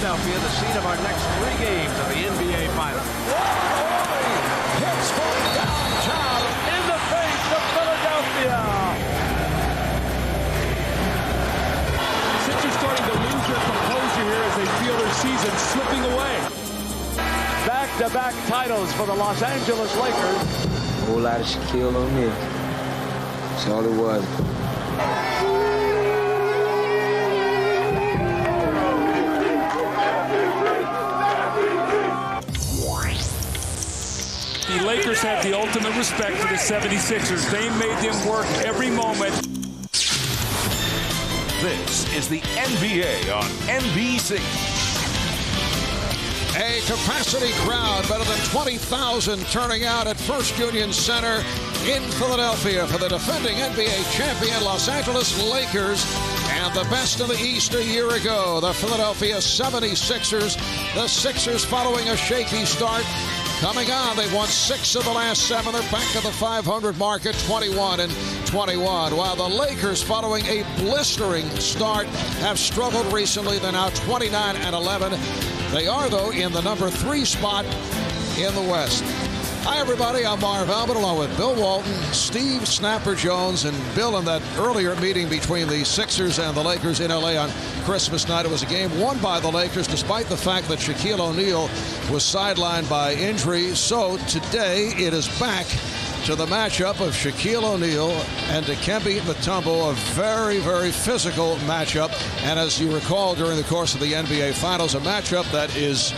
Philadelphia, the scene of our next 3 games of the NBA Finals. Hits from downtown in the face of Philadelphia. Sixers starting to lose their composure here as they feel their season slipping away. Back-to-back titles for the Los Angeles Lakers. A whole lot of Shaquille O'Neal. That's all it was. The Lakers have the ultimate respect for the 76ers. They made them work every moment. This is the NBA on NBC. A capacity crowd, better than 20,000 turning out at First Union Center in Philadelphia for the defending NBA champion Los Angeles Lakers and the best in the East a year ago, the Philadelphia 76ers. The Sixers following a shaky start. Coming on, they've won 6 of the last 7. They're back to the 500 mark at 21-21. While the Lakers, following a blistering start, have struggled recently. They're now 29-11. They are, though, in the number 3 spot in the West. Hi, everybody. I'm Marv Albert, along with Bill Walton, Steve Snapper Jones, and Bill. In that earlier meeting between the Sixers and the Lakers in L.A. on Christmas night, it was a game won by the Lakers, despite the fact that Shaquille O'Neal was sidelined by injury. So today, it is back to the matchup of Shaquille O'Neal and Dikembe Mutombo, a very, very physical matchup. And as you recall, during the course of the NBA Finals, a matchup that is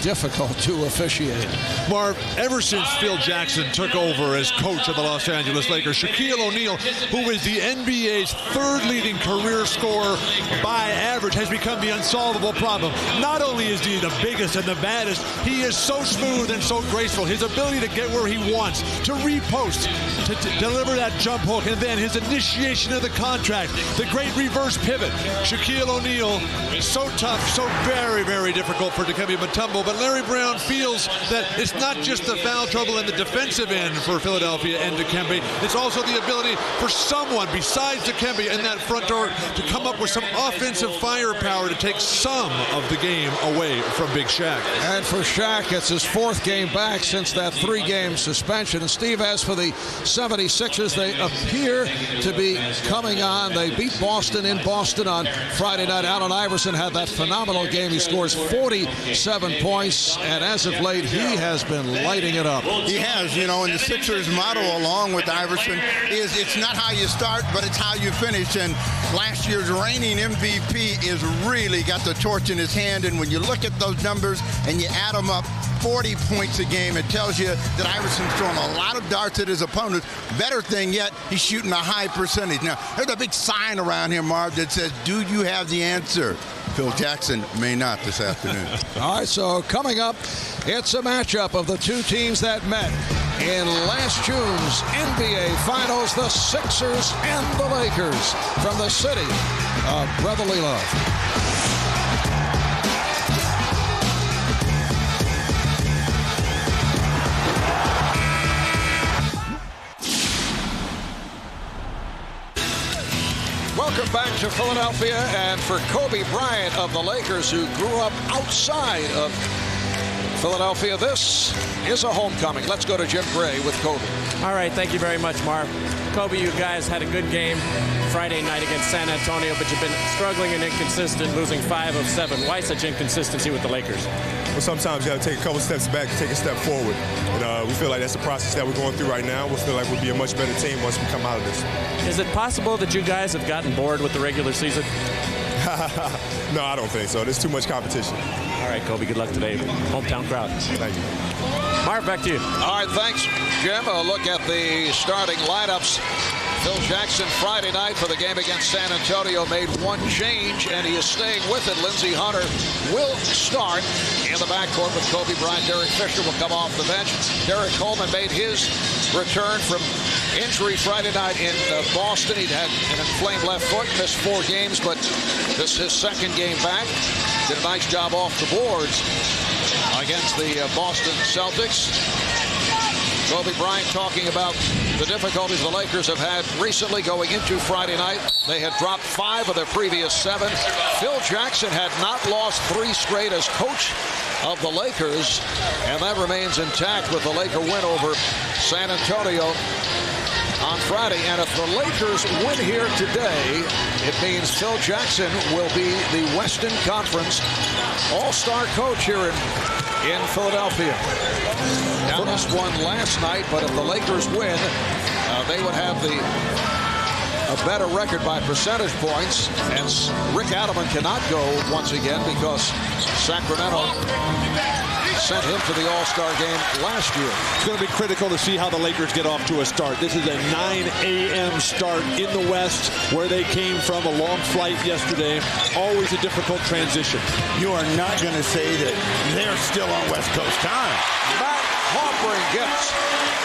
difficult to officiate. Marv, ever since Phil Jackson took over as coach of the Los Angeles Lakers, Shaquille O'Neal, who is the NBA's 3rd leading career scorer by average, has become the unsolvable problem. Not only is he the biggest and the baddest, he is so smooth and so graceful. His ability to get where he wants, to repost, to deliver that jump hook, and then his initiation of the contract, the great reverse pivot. Shaquille O'Neal is so tough, so very, very difficult for Dikembe Mutombo. But Larry Brown feels that it's not just the foul trouble in the defensive end for Philadelphia and Dikembe. It's also the ability for someone besides Dikembe in that front door to come up with some offensive firepower to take some of the game away from Big Shaq. And for Shaq, it's his 4th game back since that 3-game suspension. And Steve, as for the 76ers, they appear to be coming on. They beat Boston in Boston on Friday night. Allen Iverson had that phenomenal game. He scores 47 points. And as of late, he has been lighting it up. He has, you know, and the Sixers' motto, along with Iverson, is it's not how you start, but it's how you finish. And last year's reigning MVP is really got the torch in his hand. And when you look at those numbers and you add them up, 40 points a game, it tells you that Iverson's throwing a lot of darts at his opponents. Better thing yet, he's shooting a high percentage. Now, there's a big sign around here, Marv, that says, do you have the answer? Phil Jackson may not this afternoon. All right, so coming up, it's a matchup of the 2 teams that met in last June's NBA Finals, the Sixers and the Lakers, from the city of brotherly love. Welcome back to Philadelphia, and for Kobe Bryant of the Lakers, who grew up outside of Philadelphia, this is a homecoming. Let's go to Jim Gray with Kobe. All right, thank you very much, Marv. Kobe, you guys had a good game Friday night against San Antonio, but you've been struggling and inconsistent, losing 5 of 7. Why such inconsistency with the Lakers? Well, sometimes you got to take a couple steps back to take a step forward. And we feel like that's the process that we're going through right now. We feel like we'll be a much better team once we come out of this. Is it possible that you guys have gotten bored with the regular season? No, I don't think so. There's too much competition. All right, Kobe, good luck today. Hometown crowd. Thank you. Marv, back to you. All right, thanks, Jim. A look at the starting lineups. Phil Jackson Friday night for the game against San Antonio made 1 change, and he is staying with it. Lindsey Hunter will start in the backcourt with Kobe Bryant. Derek Fisher will come off the bench. Derek Coleman made his return from injury Friday night in Boston. He'd had an inflamed left foot, missed 4 games, but this is his 2nd game back. Did a nice job off the boards against the Boston Celtics. Kobe Bryant talking about the difficulties the Lakers have had recently going into Friday night. They had dropped 5 of their previous 7. Phil Jackson had not lost 3 straight as coach of the Lakers, and that remains intact with the Laker win over San Antonio on Friday. And if the Lakers win here today, it means Phil Jackson will be the Western Conference All-Star coach here in Philadelphia. Now, this won last night, but if the Lakers win, they would have a better record by percentage points, and Rick Adelman cannot go once again because Sacramento sent him to the All-Star game last year. It's going to be critical to see how the Lakers get off to a start. This is a 9 a.m. start in the West, where they came from, a long flight yesterday. Always a difficult transition. You are not going to say that they're still on West Coast time. Matt Harpring gets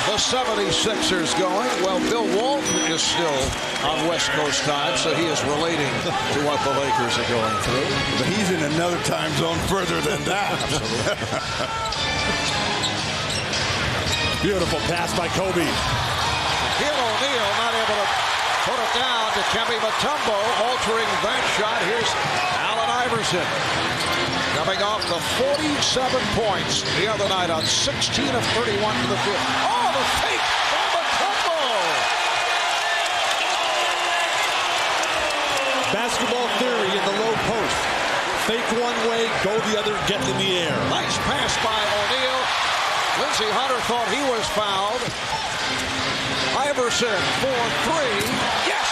the 76ers going. Well, Bill Walton is still on West Coast time, so he is relating to what the Lakers are going through. But he's in another time zone further than that. Beautiful pass by Kobe. Shaquille O'Neal not able to put it down to Kembe Mutombo, altering that shot. Here's Allen Iverson coming off the 47 points the other night on 16 of 31 to the field. Oh, the fake from Mutombo! Basketball theory in the low post. Fake one way, go the other, get in the air. Nice pass by O'Neal. Lindsey Hunter thought he was fouled. Iverson for 3. Yes!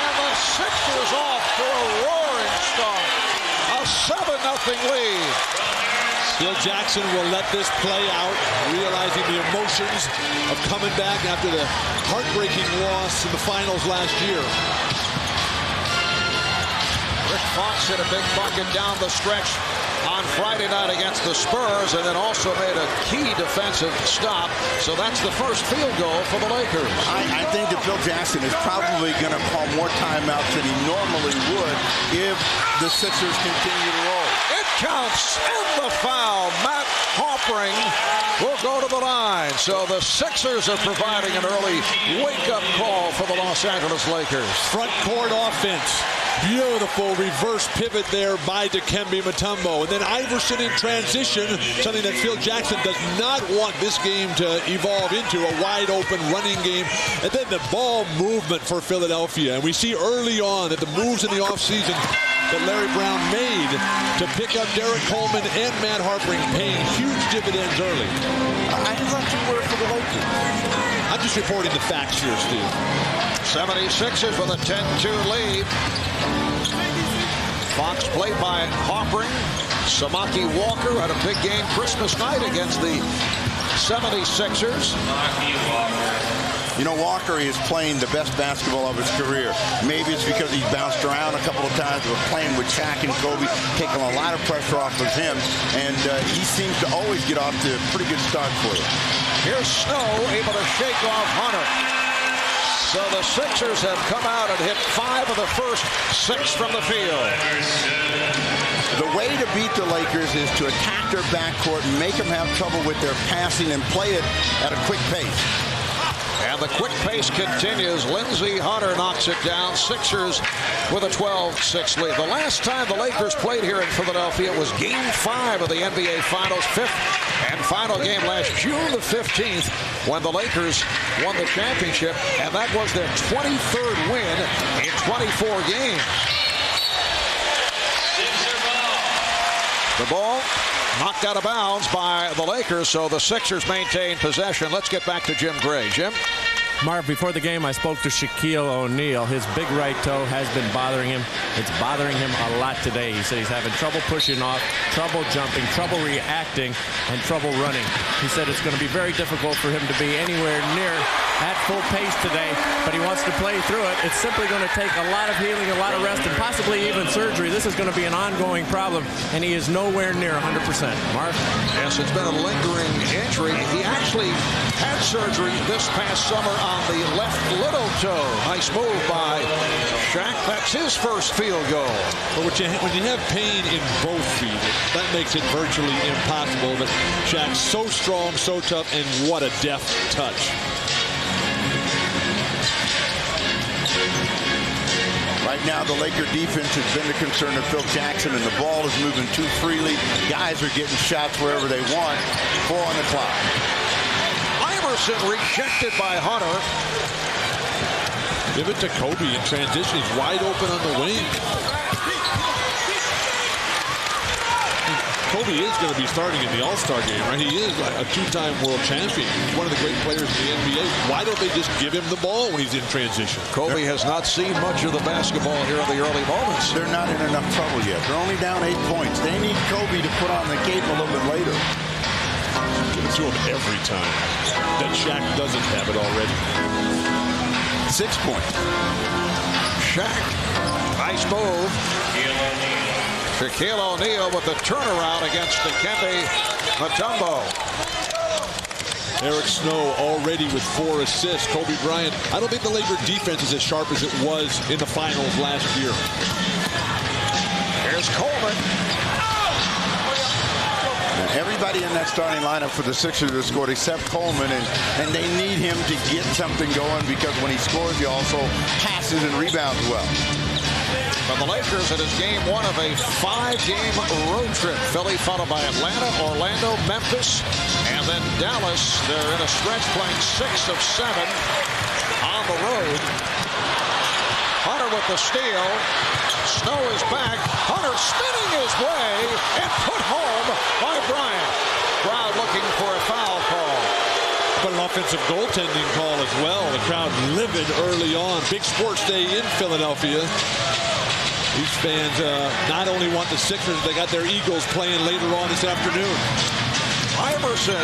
And the Sixers off to a roaring start. A 7-0 lead. Phil Jackson will let this play out, realizing the emotions of coming back after the heartbreaking loss in the finals last year. Rick Fox hit a big bucket down the stretch on Friday night against the Spurs, and then also made a key defensive stop. So that's the first field goal for the Lakers. I think that Phil Jackson is probably going to call more timeouts than he normally would if the Sixers continue to roll. It counts, and the foul. Matt Harpring will go to the line. So the Sixers are providing an early wake-up call for the Los Angeles Lakers. Front court offense. Beautiful reverse pivot there by Dikembe Mutombo. And then Iverson in transition, something that Phil Jackson does not want this game to evolve into, a wide-open running game. And then the ball movement for Philadelphia. And we see early on that the moves in the offseason that Larry Brown made to pick up Derek Coleman and Matt Harpring paying huge dividends early. I have nothing to word for the Lakers. I'm just reporting the facts here, Steve. 76ers with a 10-2 lead. Fox played by Harpring. Samaki Walker had a big game Christmas night against the 76ers. You know, Walker is playing the best basketball of his career. Maybe it's because he's bounced around a couple of times, but playing with Shaq and Kobe, taking a lot of pressure off of him, and he seems to always get off to a pretty good start for you. Here's Snow able to shake off Hunter. So the Sixers have come out and hit 5 of the first 6 from the field. The way to beat the Lakers is to attack their backcourt and make them have trouble with their passing and play it at a quick pace. And the quick pace continues. Lindsey Hunter knocks it down. Sixers with a 12-6 lead. The last time the Lakers played here in Philadelphia was Game 5 of the NBA Finals, 5th and final game last June the 15th, when the Lakers won the championship, and that was their 23rd win in 24 games. The ball knocked out of bounds by the Lakers, so the Sixers maintain possession. Let's get back to Jim Gray. Jim? Mark, before the game, I spoke to Shaquille O'Neal. His big right toe has been bothering him. It's bothering him a lot today. He said he's having trouble pushing off, trouble jumping, trouble reacting, and trouble running. He said it's going to be very difficult for him to be anywhere near at full pace today, but he wants to play through it. It's simply going to take a lot of healing, a lot of rest, and possibly even surgery. This is going to be an ongoing problem, and he is nowhere near 100%. Mark? Yes, it's been a lingering injury. He actually had surgery this past summer on the left little toe. Nice move by Shaq. That's his first field goal. But when you have pain in both feet, that makes it virtually impossible. But Shaq's so strong, so tough, and what a deft touch. Right now, the Laker defense has been the concern of Phil Jackson, and the ball is moving too freely. Guys are getting shots wherever they want. 4 on the clock. Iverson rejected by Hunter. Give it to Kobe in transition. He's wide open on the wing. Kobe is going to be starting in the All-Star game, right? He is a two-time world champion. He's one of the great players in the NBA. Why don't they just give him the ball when he's in transition? Kobe has not seen much of the basketball here in the early moments. They're not in enough trouble yet. They're only down 8 points. They need Kobe to put on the cape a little bit later. Give it to him every time. That Shaq doesn't have it already. 6 points. Shaq. Nice move. Shaquille O'Neal with the turnaround against Dikembe Mutombo. Eric Snow already with 4 assists. Kobe Bryant. I don't think the Laker defense is as sharp as it was in the finals last year. Here's Coleman. Everybody in that starting lineup for the Sixers has scored except Coleman, and they need him to get something going because when he scores, he also passes and rebounds well. For the Lakers, it is game 1 of a 5-game road trip. Philly followed by Atlanta, Orlando, Memphis, and then Dallas. They're in a stretch playing 6 of 7 on the road. Hunter with the steal. Snow is back. Hunter spinning his way and put home by Bryant. Crowd looking for a foul call. But an offensive goaltending call as well. The crowd livid early on. Big sports day in Philadelphia. These fans not only want the Sixers, they got their Eagles playing later on this afternoon. Iverson.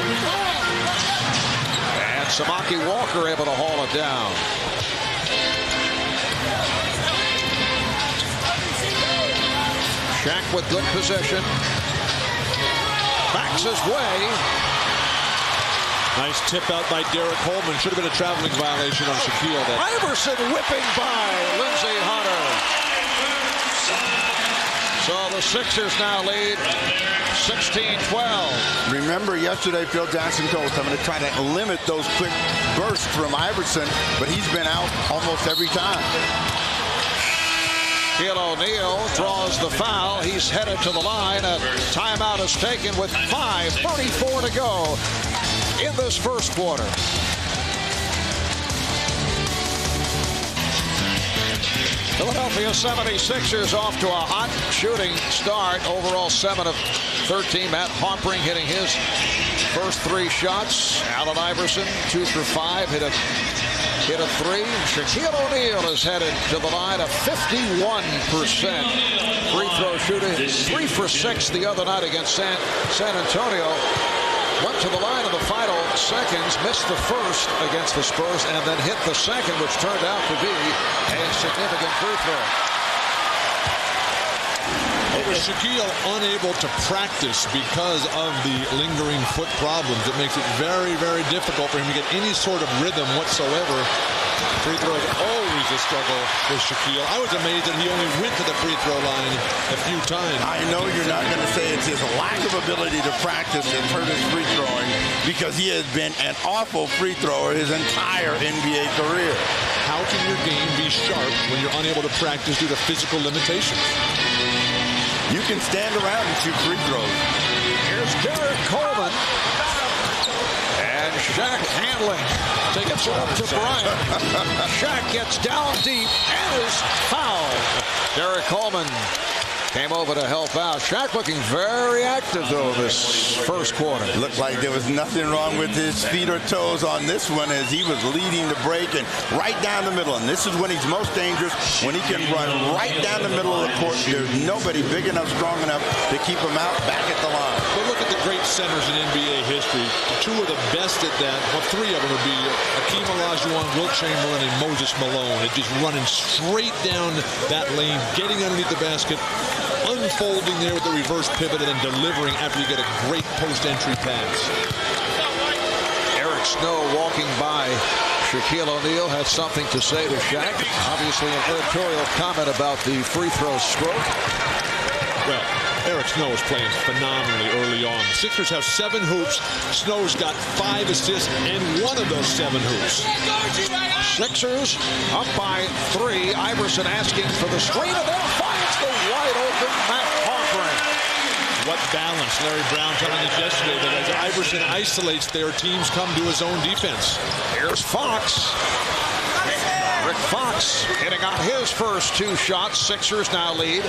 And Samaki Walker able to haul it down. Shaq with good possession. Backs his way. Nice tip out by Derek Coleman. Should have been a traveling violation on Shaquille. Iverson whipping by Lindsey Hunter. So the Sixers now lead 16-12. Remember yesterday, Phil Jackson told us I'm going to try to limit those quick bursts from Iverson, but he's been out almost every time. Shaquille O'Neal draws the foul. He's headed to the line. A timeout is taken with 5:34 to go in this first quarter. Philadelphia 76ers off to a hot shooting start. Overall 7 of 13. Matt Harpring hitting his first 3 shots. Allen Iverson 2 for 5. Hit a 3. Shaquille O'Neal is headed to the line, a 51% free throw shooter. 3 for 6 the other night against San Antonio. Went to the line in the final seconds, missed the first against the Spurs, and then hit the second, which turned out to be a significant free throw. With Shaquille unable to practice because of the lingering foot problems, it makes it very, very difficult for him to get any sort of rhythm whatsoever. Free throw is always a struggle with Shaquille. I was amazed that he only went to the free throw line a few times. I know you're not going to say it's his lack of ability to practice that hurt his free throwing, because he has been an awful free thrower his entire NBA career. How can your game be sharp when you're unable to practice due to physical limitations? You can stand around and shoot free throws. Here's Derek Coleman. And Shaq handling. Takes it up to Bryant. Shaq gets down deep and is fouled. Derek Coleman came over to help out. Shaq looking very active, though, this first quarter. Looked like there was nothing wrong with his feet or toes on this one, as he was leading the break and right down the middle. And this is when he's most dangerous, when he can run right down the middle of the court. There's nobody big enough, strong enough to keep him out back at the line. But look at the great centers in NBA history. 2 of the best at that, well, 3 of them would be Hakeem Olajuwon, Wilt Chamberlain, and Moses Malone. It's just running straight down that lane, getting underneath the basket, unfolding there with the reverse pivot, and then delivering after you get a great post-entry pass. Eric Snow walking by Shaquille O'Neal had something to say to Shaq. Obviously an editorial comment about the free throw stroke. Well, Eric Snow is playing phenomenally early on. The Sixers have 7 hoops. Snow's got 5 assists and 1 of those 7 hoops. Sixers up by 3. Iverson asking for the screen, and there finds the wide open Matt Harper. What balance. Larry Brown telling us yesterday that as Iverson isolates their teams come to his own defense. Here's Fox. Rick Fox hitting on his first 2 shots. Sixers now lead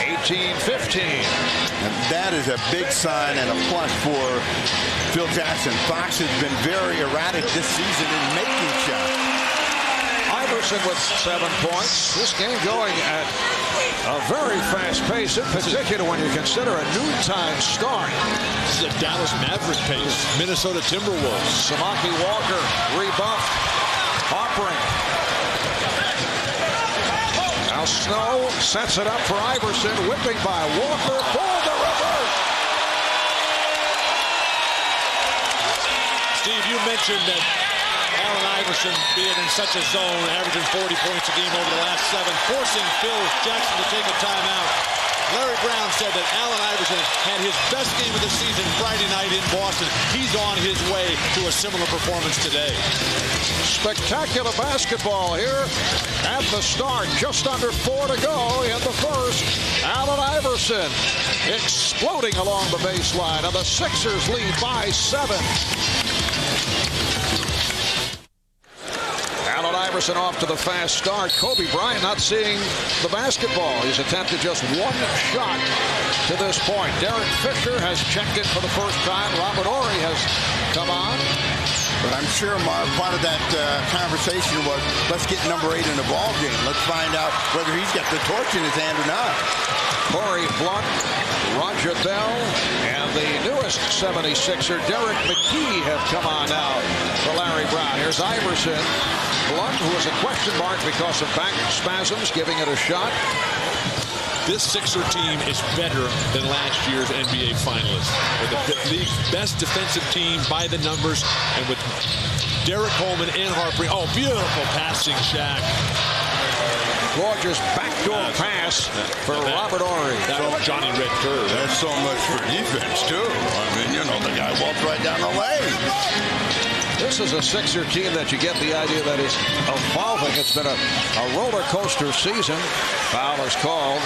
18-15. And that is a big sign and a plus for Phil Jackson. Fox has been very erratic this season in making shots. Iverson with 7 points. This game going at a very fast pace, in particular when you consider a noontime start. This is a Dallas Maverick pace. Minnesota Timberwolves. Samaki Walker rebuffed. Hoppering. Now Snow sets it up for Iverson. Whipping by Walker for the reverse. Steve, you mentioned that Allen Iverson being in such a zone, averaging 40 points a game over the last 7, forcing Phil Jackson to take a timeout. Larry Brown said that Allen Iverson had his best game of the season Friday night in Boston. He's on his way to a similar performance today. Spectacular basketball here at the start. Just under 4 to go in the first. Allen Iverson exploding along the baseline, and the Sixers lead by 7. Allen Iverson off to the fast start. Kobe Bryant not seeing the basketball. He's attempted just 1 shot to this point. Derek Fisher has checked in for the first time. Robert Horry has come on. But I'm sure, Mark, part of that conversation was, let's get number 8 in the ball game. Let's find out whether he's got the torch in his hand or not. Corey Blunt, Roger Bell, and the newest 76er, Derek McKee, have come on now for Larry Brown. Here's Iverson. Blunt, who was a question mark because of back spasms, giving it a shot. This Sixer team is better than last year's NBA finalists. They're the league's best defensive team by the numbers, and with Derek Coleman and Harper. Oh, beautiful passing, Shaq. Gorgeous backdoor pass for Robert Horry. That was Johnny Red Curve. That's so much for defense, too. I mean, you know, the guy walked right down the lane. This is a Sixer team that you get the idea that is evolving. It's been a roller coaster season. Foul is called.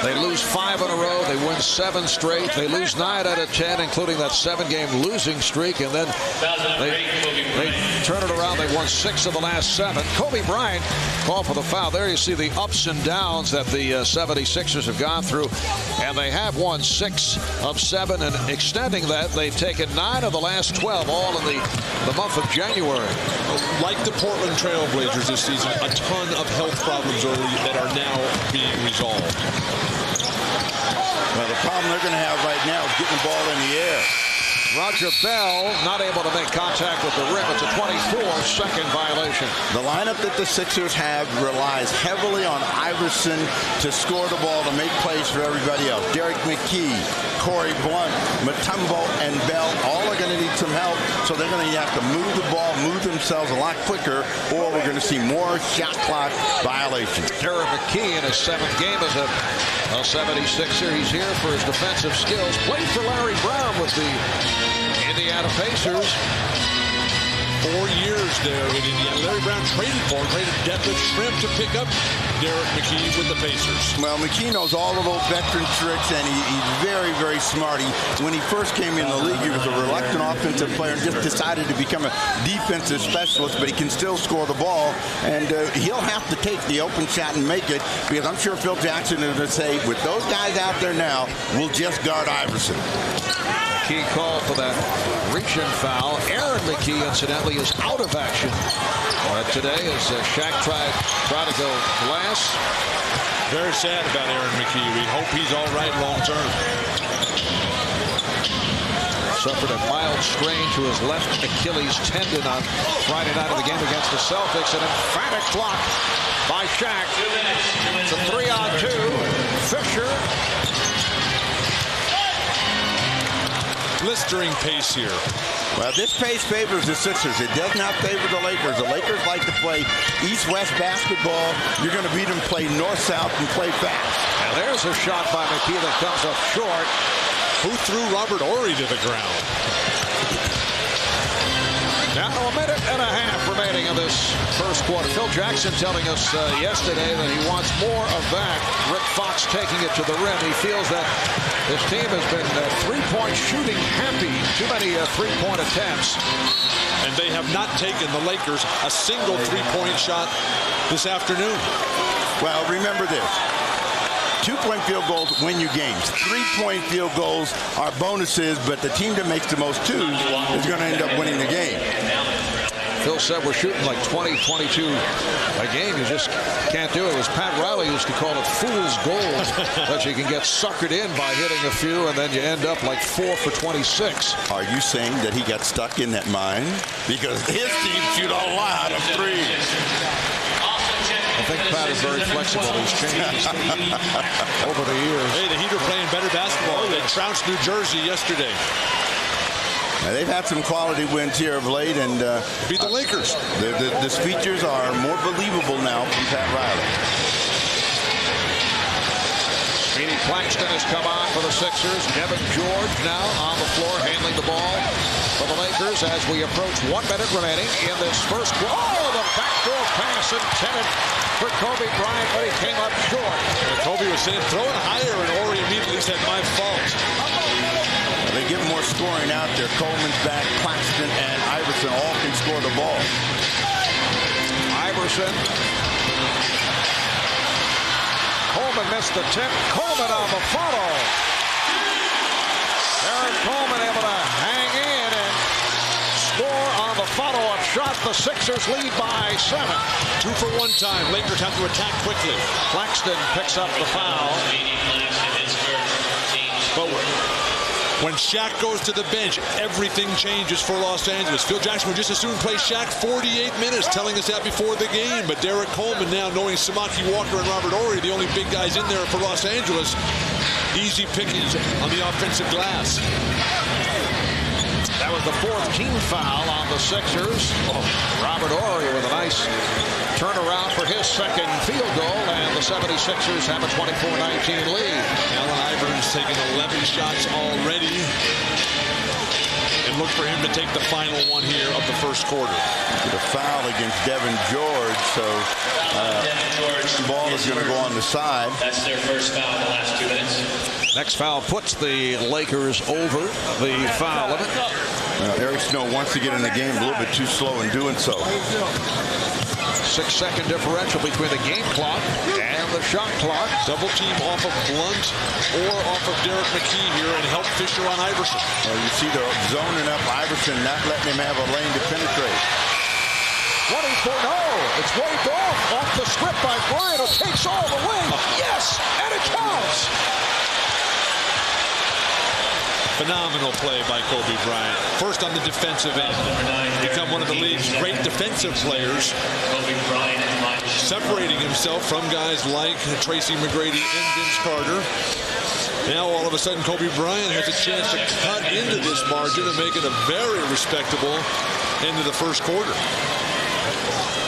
They lose 5 in a row. They win 7 straight. They lose 9 out of 10, including that 7-game losing streak. And then they turn it around. They won 6 of the last 7. Kobe Bryant called for the foul. There you see the ups and downs that the 76ers have gone through. And they have won 6 of 7. And extending that, they've taken 9 of the last 12, all in the month of January. Like the Portland Trailblazers this season, a ton of health problems early that are now being resolved. Well, the problem they're going to have right now is getting the ball in the air. Roger Bell not able to make contact with the rim. It's a 24-second violation. The lineup that the Sixers have relies heavily on Iverson to score the ball, to make plays for everybody else. Derek McKee, Corey Blunt, Mutombo, and Bell all are going to need some help, so they're going to have to move the ball, move themselves a lot quicker, or we're going to see more shot clock violations. Derek McKee in his 7th game as a 76er. He's here for his defensive skills. Played for Larry Brown with the Indiana Pacers. 4 years there in Indiana. Larry Brown traded Detlef Schrempf to pick up Derek McKee with the Pacers. Well, McKee knows all of those veteran tricks, and he's very, very smart. When he first came in the league, he was a reluctant offensive player and just decided to become a defensive specialist, but he can still score the ball, and he'll have to take the open shot and make it, because I'm sure Phil Jackson is going to say, with those guys out there now, we'll just guard Iverson. McKee called for that reach-in foul. Aaron McKee, incidentally, is out of action today as Shaq tried to go glass. Very sad about Aaron McKee. We hope he's all right long term. Suffered a mild strain to his left Achilles tendon on Friday night of the game against the Celtics. An emphatic block by Shaq. It's a 3-on-2. Fisher. Blistering pace here. Well, this pace favors the Sixers. It does not favor the Lakers. The Lakers like to play east-west basketball. You're going to beat them play north-south and play fast. And there's a shot by McKee that comes up short. Who threw Robert Horry to the ground? Now a minute and a half remaining in this first quarter. Phil Jackson telling us yesterday that he wants more of that. Rick Fox taking it to the rim. He feels that his team has been three-point shooting happy. Too many three-point attempts. And they have not taken, the Lakers, a single three-point shot this afternoon. Well, remember this. 2-point field goals win you games. 3-point field goals are bonuses, but the team that makes the most twos is going to end up winning the game. Phil said we're shooting like 20, 22 a game. You just can't do it. As Pat Riley used to call it fool's gold, that you can get suckered in by hitting a few, and then you end up like 4 for 26. Are you saying that he got stuck in that mind? Because his team shoot a lot of threes. I think Pat is very flexible. He's changed his team over the years. Hey, the Heat are playing better basketball. They trounced New Jersey yesterday. Now, they've had some quality wins here of late, and beat the Lakers. The speeches are more believable now from Pat Riley. Speedy Claxton has come on for the Sixers. Devin George now on the floor handling the ball for the Lakers as we approach 1 minute remaining in this first quarter. Oh, the backdoor pass intended for Kobe Bryant, but he came up short. Kobe was saying, throw it higher, and Horry immediately said, my fault. They get more scoring out there. Coleman's back, Claxton and Iverson all can score the ball. Iverson. Coleman missed the tip. Coleman on the follow. Aaron Coleman able to hang in and score on the follow-up shot. The Sixers lead by 7. 2 for 1 time. Lakers have to attack quickly. Claxton picks up the foul. But when Shaq goes to the bench, everything changes for Los Angeles. Phil Jackson would just as soon play Shaq 48 minutes, telling us that before the game. But Derek Coleman now, knowing Samaki Walker and Robert Horry, the only big guys in there for Los Angeles, easy pickings on the offensive glass. That was the 4th team foul on the Sixers. Robert Horry with a nice turnaround for his 2nd field goal, and the 76ers have a 24-19 lead. Allen Iverson's taken 11 shots already, and look for him to take the final one here of the first quarter. Get a foul against Devin George, so the ball is going to go on the side. That's their first foul in the last 2 minutes. Next foul puts the Lakers over the foul limit. Eric Snow wants to get in the game a little bit too slow in doing so. 6-second differential between the game clock and the shot clock. Double team off of Blunt or off of Derek McKee here and help Fisher on Iverson. You see they're zoning up Iverson, not letting him have a lane to penetrate. 24, no, it's waved off the script by Bryant, who takes all the way. Yes, and it counts. Phenomenal play by Kobe Bryant. First on the defensive end. Become one of the league's great defensive players. Separating himself from guys like Tracy McGrady and Vince Carter. Now all of a sudden Kobe Bryant has a chance to cut into this margin and make it a very respectable end of the first quarter.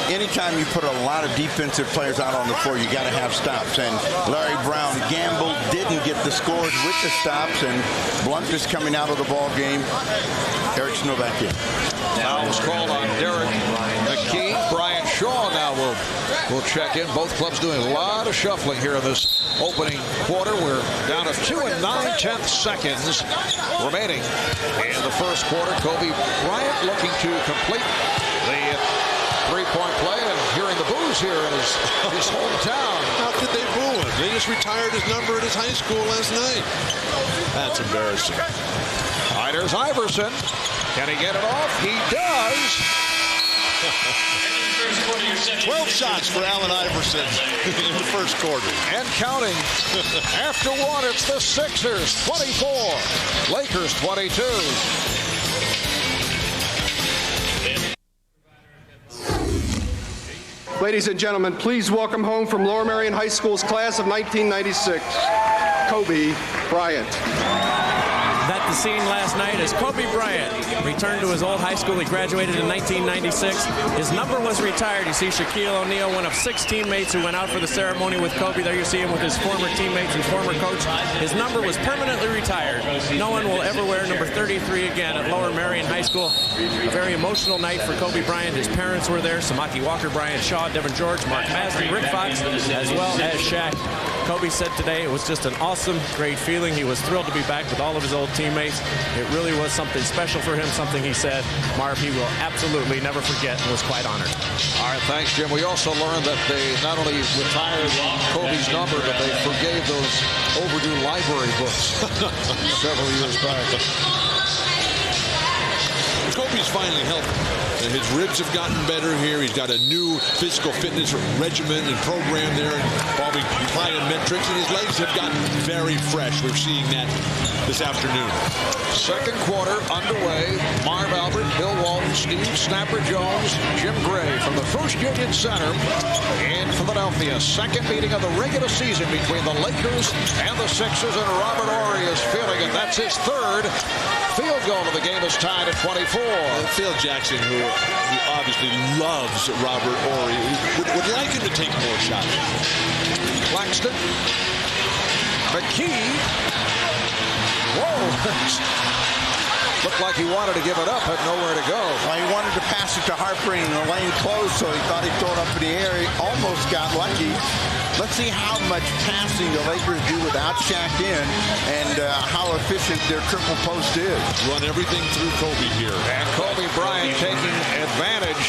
Anytime you put a lot of defensive players out on the floor, you got to have stops. And Larry Brown gambled, didn't get the scores with the stops, and Blunt is coming out of the ball game. Eric Snow back in. Now was called on Derek McKee. Brian Shaw now will check in. Both clubs doing a lot of shuffling here in this opening quarter. We're down to 2 9/10 seconds remaining in the first quarter. Kobe Bryant looking to complete the three-point play, and hearing the boos here in his hometown. How could they boo him? They just retired his number at his high school last night. That's embarrassing. All right, there's Iverson. Can he get it off? He does. 12 shots for Allen Iverson in the first quarter. And counting. After one, it's the Sixers, 24. Lakers, 22. Ladies and gentlemen, please welcome home from Lower Merion High School's class of 1996, Kobe Bryant. That the scene last night as Kobe Bryant returned to his old high school. He graduated in 1996. His number was retired. You see Shaquille O'Neal, one of 6 teammates who went out for the ceremony with Kobe. There you see him with his former teammates and former coach. His number was permanently retired. No one will ever wear number 33 again at Lower Merion High School. A very emotional night for Kobe Bryant. His parents were there. Samaki Walker, Brian Shaw, Devin George, Mark Maston, Rick Fox, as well as Shaq. Kobe said today it was just an awesome, great feeling. He was thrilled to be back with all of his old teammates. It really was something special for him, something he said, Marv, he will absolutely never forget, and was quite honored. All right, thanks, Jim. We also learned that they not only retired Kobe's number, but they forgave those overdue library books several years back. Kobe's finally healthy. And his ribs have gotten better here. He's got a new physical fitness regimen and program there involving plyometrics, and his legs have gotten very fresh. We're seeing that this afternoon. Second quarter underway. Marv Albert, Bill Walton, Steve Snapper Jones, Jim Gray from the First Union Center in Philadelphia. Second meeting of the regular season between the Lakers and the Sixers, and Robert Horry is feeling it. That's his third field goal of the game. Is tied at 24. Phil Jackson, who obviously loves Robert Horry, would like him to take more shots. Claxton. McKee. Whoa. Looked like he wanted to give it up, had nowhere to go. Well, he wanted to pass it to Harper, and the lane closed, so he thought he'd throw it up in the air. He almost got lucky. Let's see how much passing the Lakers do without Shaq in, and how efficient their triple post is. Run everything through Kobe here. And Kobe Bryant taking advantage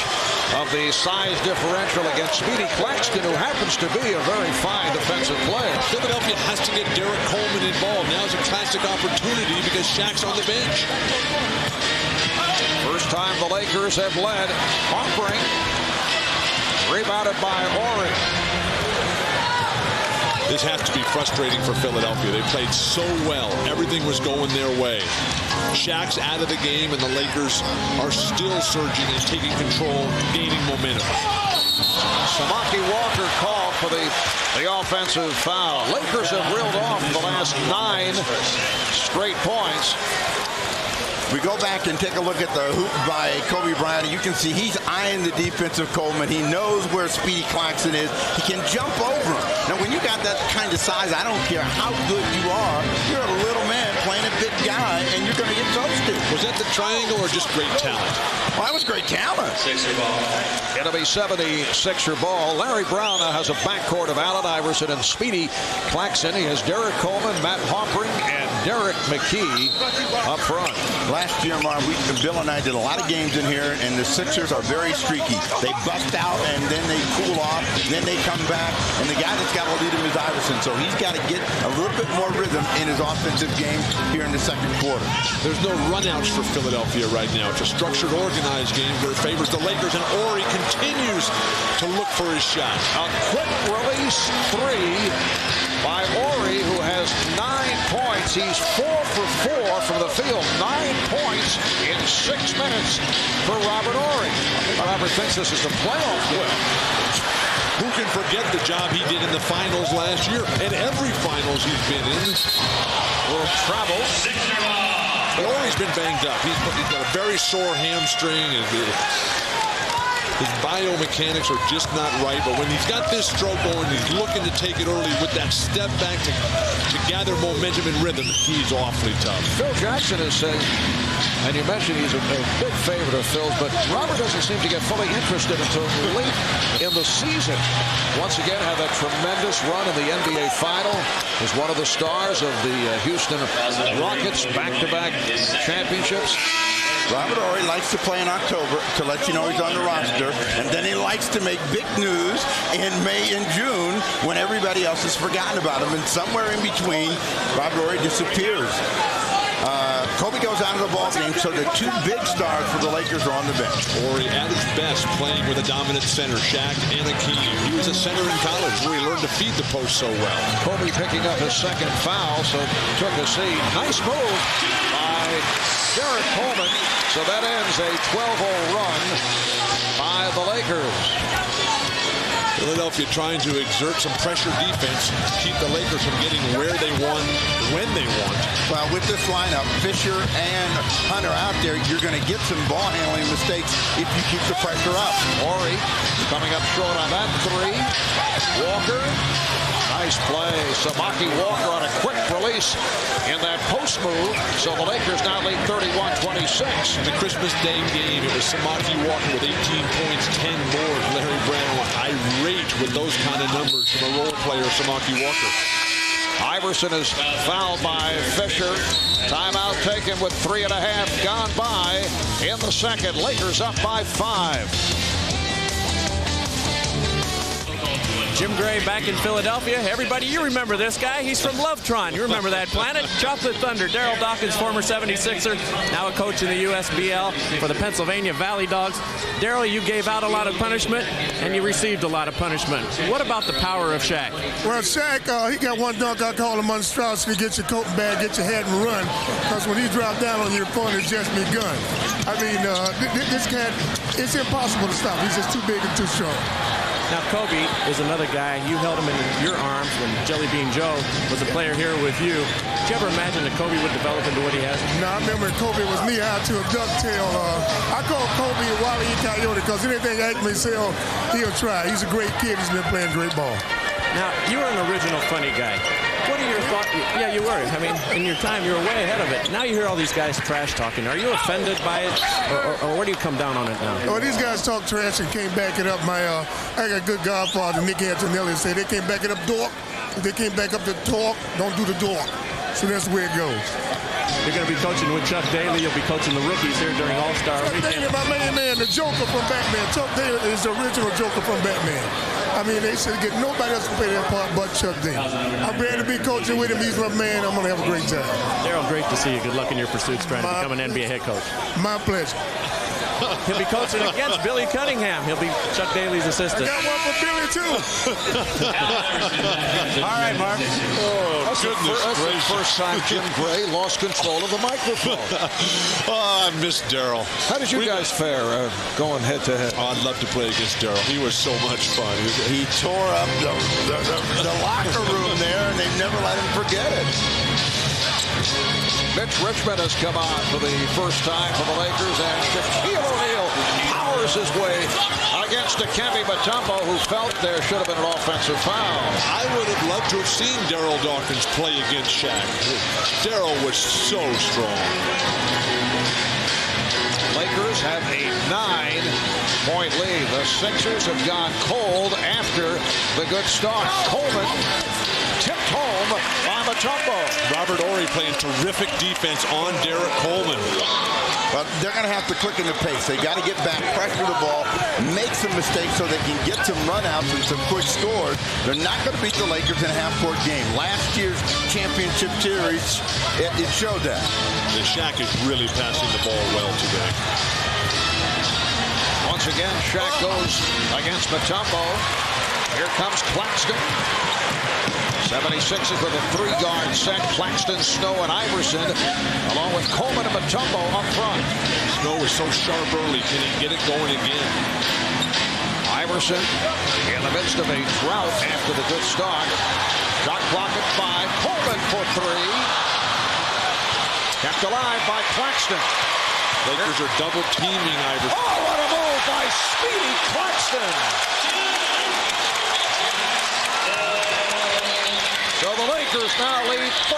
of the size differential against Speedy Claxton, who happens to be a very fine defensive player. Philadelphia has to get Derek Coleman involved. Now's a classic opportunity because Shaq's on the bench. First time the Lakers have led. Offering. Rebounded by Horry. This has to be frustrating for Philadelphia. They played so well. Everything was going their way. Shaq's out of the game, and the Lakers are still surging and taking control, gaining momentum. Samaki Walker called for the offensive foul. Lakers have reeled off the last 9 straight points. We go back and take a look at the hoop by Kobe Bryant. You can see he's eyeing the defensive Coleman. He knows where Speedy Claxton is. He can jump over him. Now, when you got that kind of size, I don't care how good you are. You're a little man playing a big guy, and you're going to get toasted. Was that the triangle or just great talent? Well, that was great talent. Sixer ball. It'll be 76er ball. Larry Brown now has a backcourt of Allen Iverson and Speedy Claxton. He has Derek Coleman, Matt Hoppering, and Derek McKee up front. Last year, Marv, Bill and I did a lot of games in here, and the Sixers are very streaky. They bust out, and then they cool off, then they come back, and the guy that's got to lead them is Iverson. So he's got to get a little bit more rhythm in his offensive game here in the second quarter. There's no runouts for Philadelphia right now. It's a structured, organized game where it favors the Lakers, and Horry continues to look for his shot. A quick release 3 by Horry, who has 9 points. He's 4 for 4 from the field. 9 points in 6 minutes for Robert Horry. Robert thinks this is a playoff game. Who can forget the job he did in the finals last year? And every finals he's been in. Will travel. Horry's been banged up. He's got a very sore hamstring. His biomechanics are just not right, but when he's got this stroke going, he's looking to take it early with that step back to gather momentum and rhythm. He's awfully tough. Phil Jackson is saying, and you mentioned he's a big favorite of Phil's, but Robert doesn't seem to get fully interested until late in the season. Once again, had a tremendous run in the NBA Final. Was one of the stars of the Houston Rockets back-to-back championships. Robert Horry likes to play in October to let you know he's on the roster, and then he likes to make big news in May and June when everybody else has forgotten about him, and somewhere in between, Robert Horry disappears. Kobe goes out of the ball game, so the 2 big stars for the Lakers are on the bench. Horry at his best playing with a dominant center, Shaq and Hakeem. He was a center in college where he learned to feed the post so well. Kobe picking up his second foul, so took a seat. Nice move by Derek Coleman. So that ends a 12-0 run by the Lakers. Philadelphia trying to exert some pressure defense, keep the Lakers from getting where they want, when they want. Well, with this lineup, Fisher and Hunter out there, you're going to get some ball handling mistakes if you keep the pressure up. Horry coming up short on that three. Walker, nice play. Samaki Walker on a quick release in that post move. So the Lakers now lead 31-26. In the Christmas Day game, it was Samaki Walker with 18 points, 10 boards. Larry Brown irate with those kind of numbers from a role player, Samaki Walker. Iverson is fouled by Fisher. Timeout taken with 3.5 gone by in the second. Lakers up by 5. Jim Gray back in Philadelphia. Everybody, you remember this guy. He's from Lovetron. You remember that planet. Chocolate Thunder. Daryl Dawkins, former 76er, now a coach in the USBL for the Pennsylvania Valley Dogs. Daryl, you gave out a lot of punishment, and you received a lot of punishment. What about the power of Shaq? Well, Shaq, he got one dunk. I call him monstrosity. Get your coat bag, get your head, and run. Because when he dropped down on your opponent, it's just begun. I mean, this cat, it's impossible to stop. He's just too big and too strong. Now, Kobe is another guy. You held him in your arms when Jelly Bean Joe was a player here with you. Did you ever imagine that Kobe would develop into what he has? No, I remember Kobe was knee-high to a ducktail. I call Kobe Wile E. Coyote because anything Acme sell, he'll try. He's a great kid. He's been playing great ball. Now, you were an original funny guy. What are your thoughts? Yeah, you were. I mean, in your time, you were way ahead of it. Now you hear all these guys trash talking. Are you offended by it, or where do you come down on it now? Well, these guys talk trash and can't back it up. I got a good godfather, Nick Antonelli, say they can't back it up, dork. If they can't back up the talk, don't do the dork. So that's the way it goes. You're going to be coaching with Chuck Daly. You'll be coaching the rookies here during All-Star Weekend. Chuck Daly, my main man, the Joker from Batman. Chuck Daly is the original Joker from Batman. I mean, they should get nobody else to play that part but Chuck Daly. I'm glad to be coaching with him. He's my man. I'm going to have a great time. Daryl, great to see you. Good luck in your pursuits trying to become an NBA head coach. My pleasure. He'll be coaching against Billy Cunningham. He'll be Chuck Daly's assistant. I got one for Billy, too. All right, Mark. Oh, goodness gracious. First time Jim Gray lost control of the microphone. Oh, I miss Daryl. How did you guys fare going head-to-head? Oh, I'd love to play against Daryl. He was so much fun. He tore up the locker room there, and they never let him forget it. Mitch Richmond has come on for the first time for the Lakers, and Shaquille O'Neal powers his way against Dikembe Mutombo, who felt there should have been an offensive foul. I would have loved to have seen Daryl Dawkins play against Shaq. Daryl was so strong. Lakers have a 9-point lead. The Sixers have gone cold after the good start. Coleman tipped home by Mutombo. Robert Horry playing terrific defense on Derek Coleman. But they're going to have to quicken the pace. They got to get back, pressure the ball, make some mistakes so they can get some runouts and some quick scores. They're not going to beat the Lakers in a half-court game. Last year's championship series, it showed that. And Shaq is really passing the ball well today. Once again, Shaq goes against Mutombo. Here comes Claxton. 76ers with a 3-guard set. Claxton, Snow, and Iverson, along with Coleman and Mutombo up front. Snow is so sharp early. Can he get it going again? Iverson in the midst of a drought after the good start. Shot clock at 5. Coleman for 3. Kept alive by Claxton. Lakers are double teaming Iverson. Oh, what a move by Speedy Claxton. So the Lakers now lead 35-30.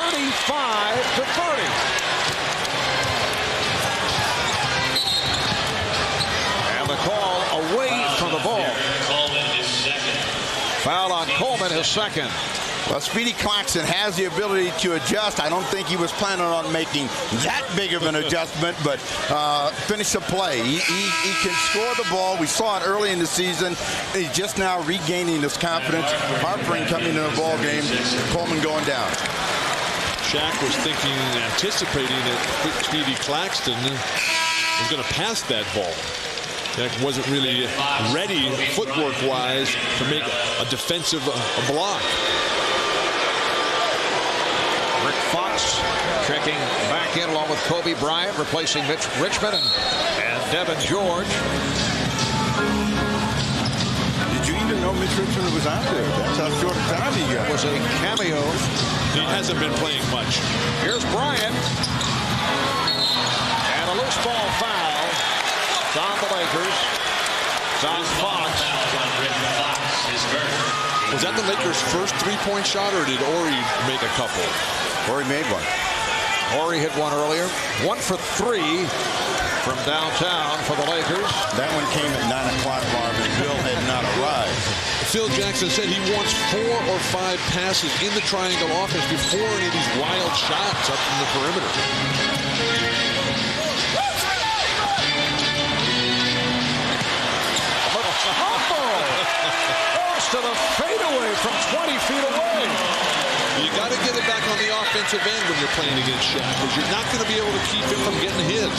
And the call away from the ball. Foul on Coleman, his second. Well, Speedy Claxton has the ability to adjust. I don't think he was planning on making that big of an adjustment, but finish the play. He can score the ball. We saw it early in the season. He's just now regaining his confidence. Harpering coming in the ball game. Coleman going down. Shaq was thinking, anticipating that Speedy Claxton was going to pass that ball. That wasn't really ready footwork-wise to make a defensive block. Rick Fox checking back in along with Kobe Bryant, replacing Mitch Richmond and Devin George. Did you even know Mitch Richmond was out there. That's how short a time he got. It was a cameo. He hasn't been playing much. Here's Bryant. And a loose ball foul. It's on the Lakers. It's on Fox. Was that the Lakers' first three-point shot, or did Horry make a couple? Horry made one. Horry hit one earlier. 1 for 3 from downtown for the Lakers. That one came at 9 o'clock, Marvin. Bill had not arrived. Phil Jackson said he wants 4 or 5 passes in the triangle offense before any of these wild shots up from the perimeter. To the fadeaway from 20 feet away. You got to get it back on the offensive end when you're playing against Shaq, because you're not going to be able to keep him from getting his.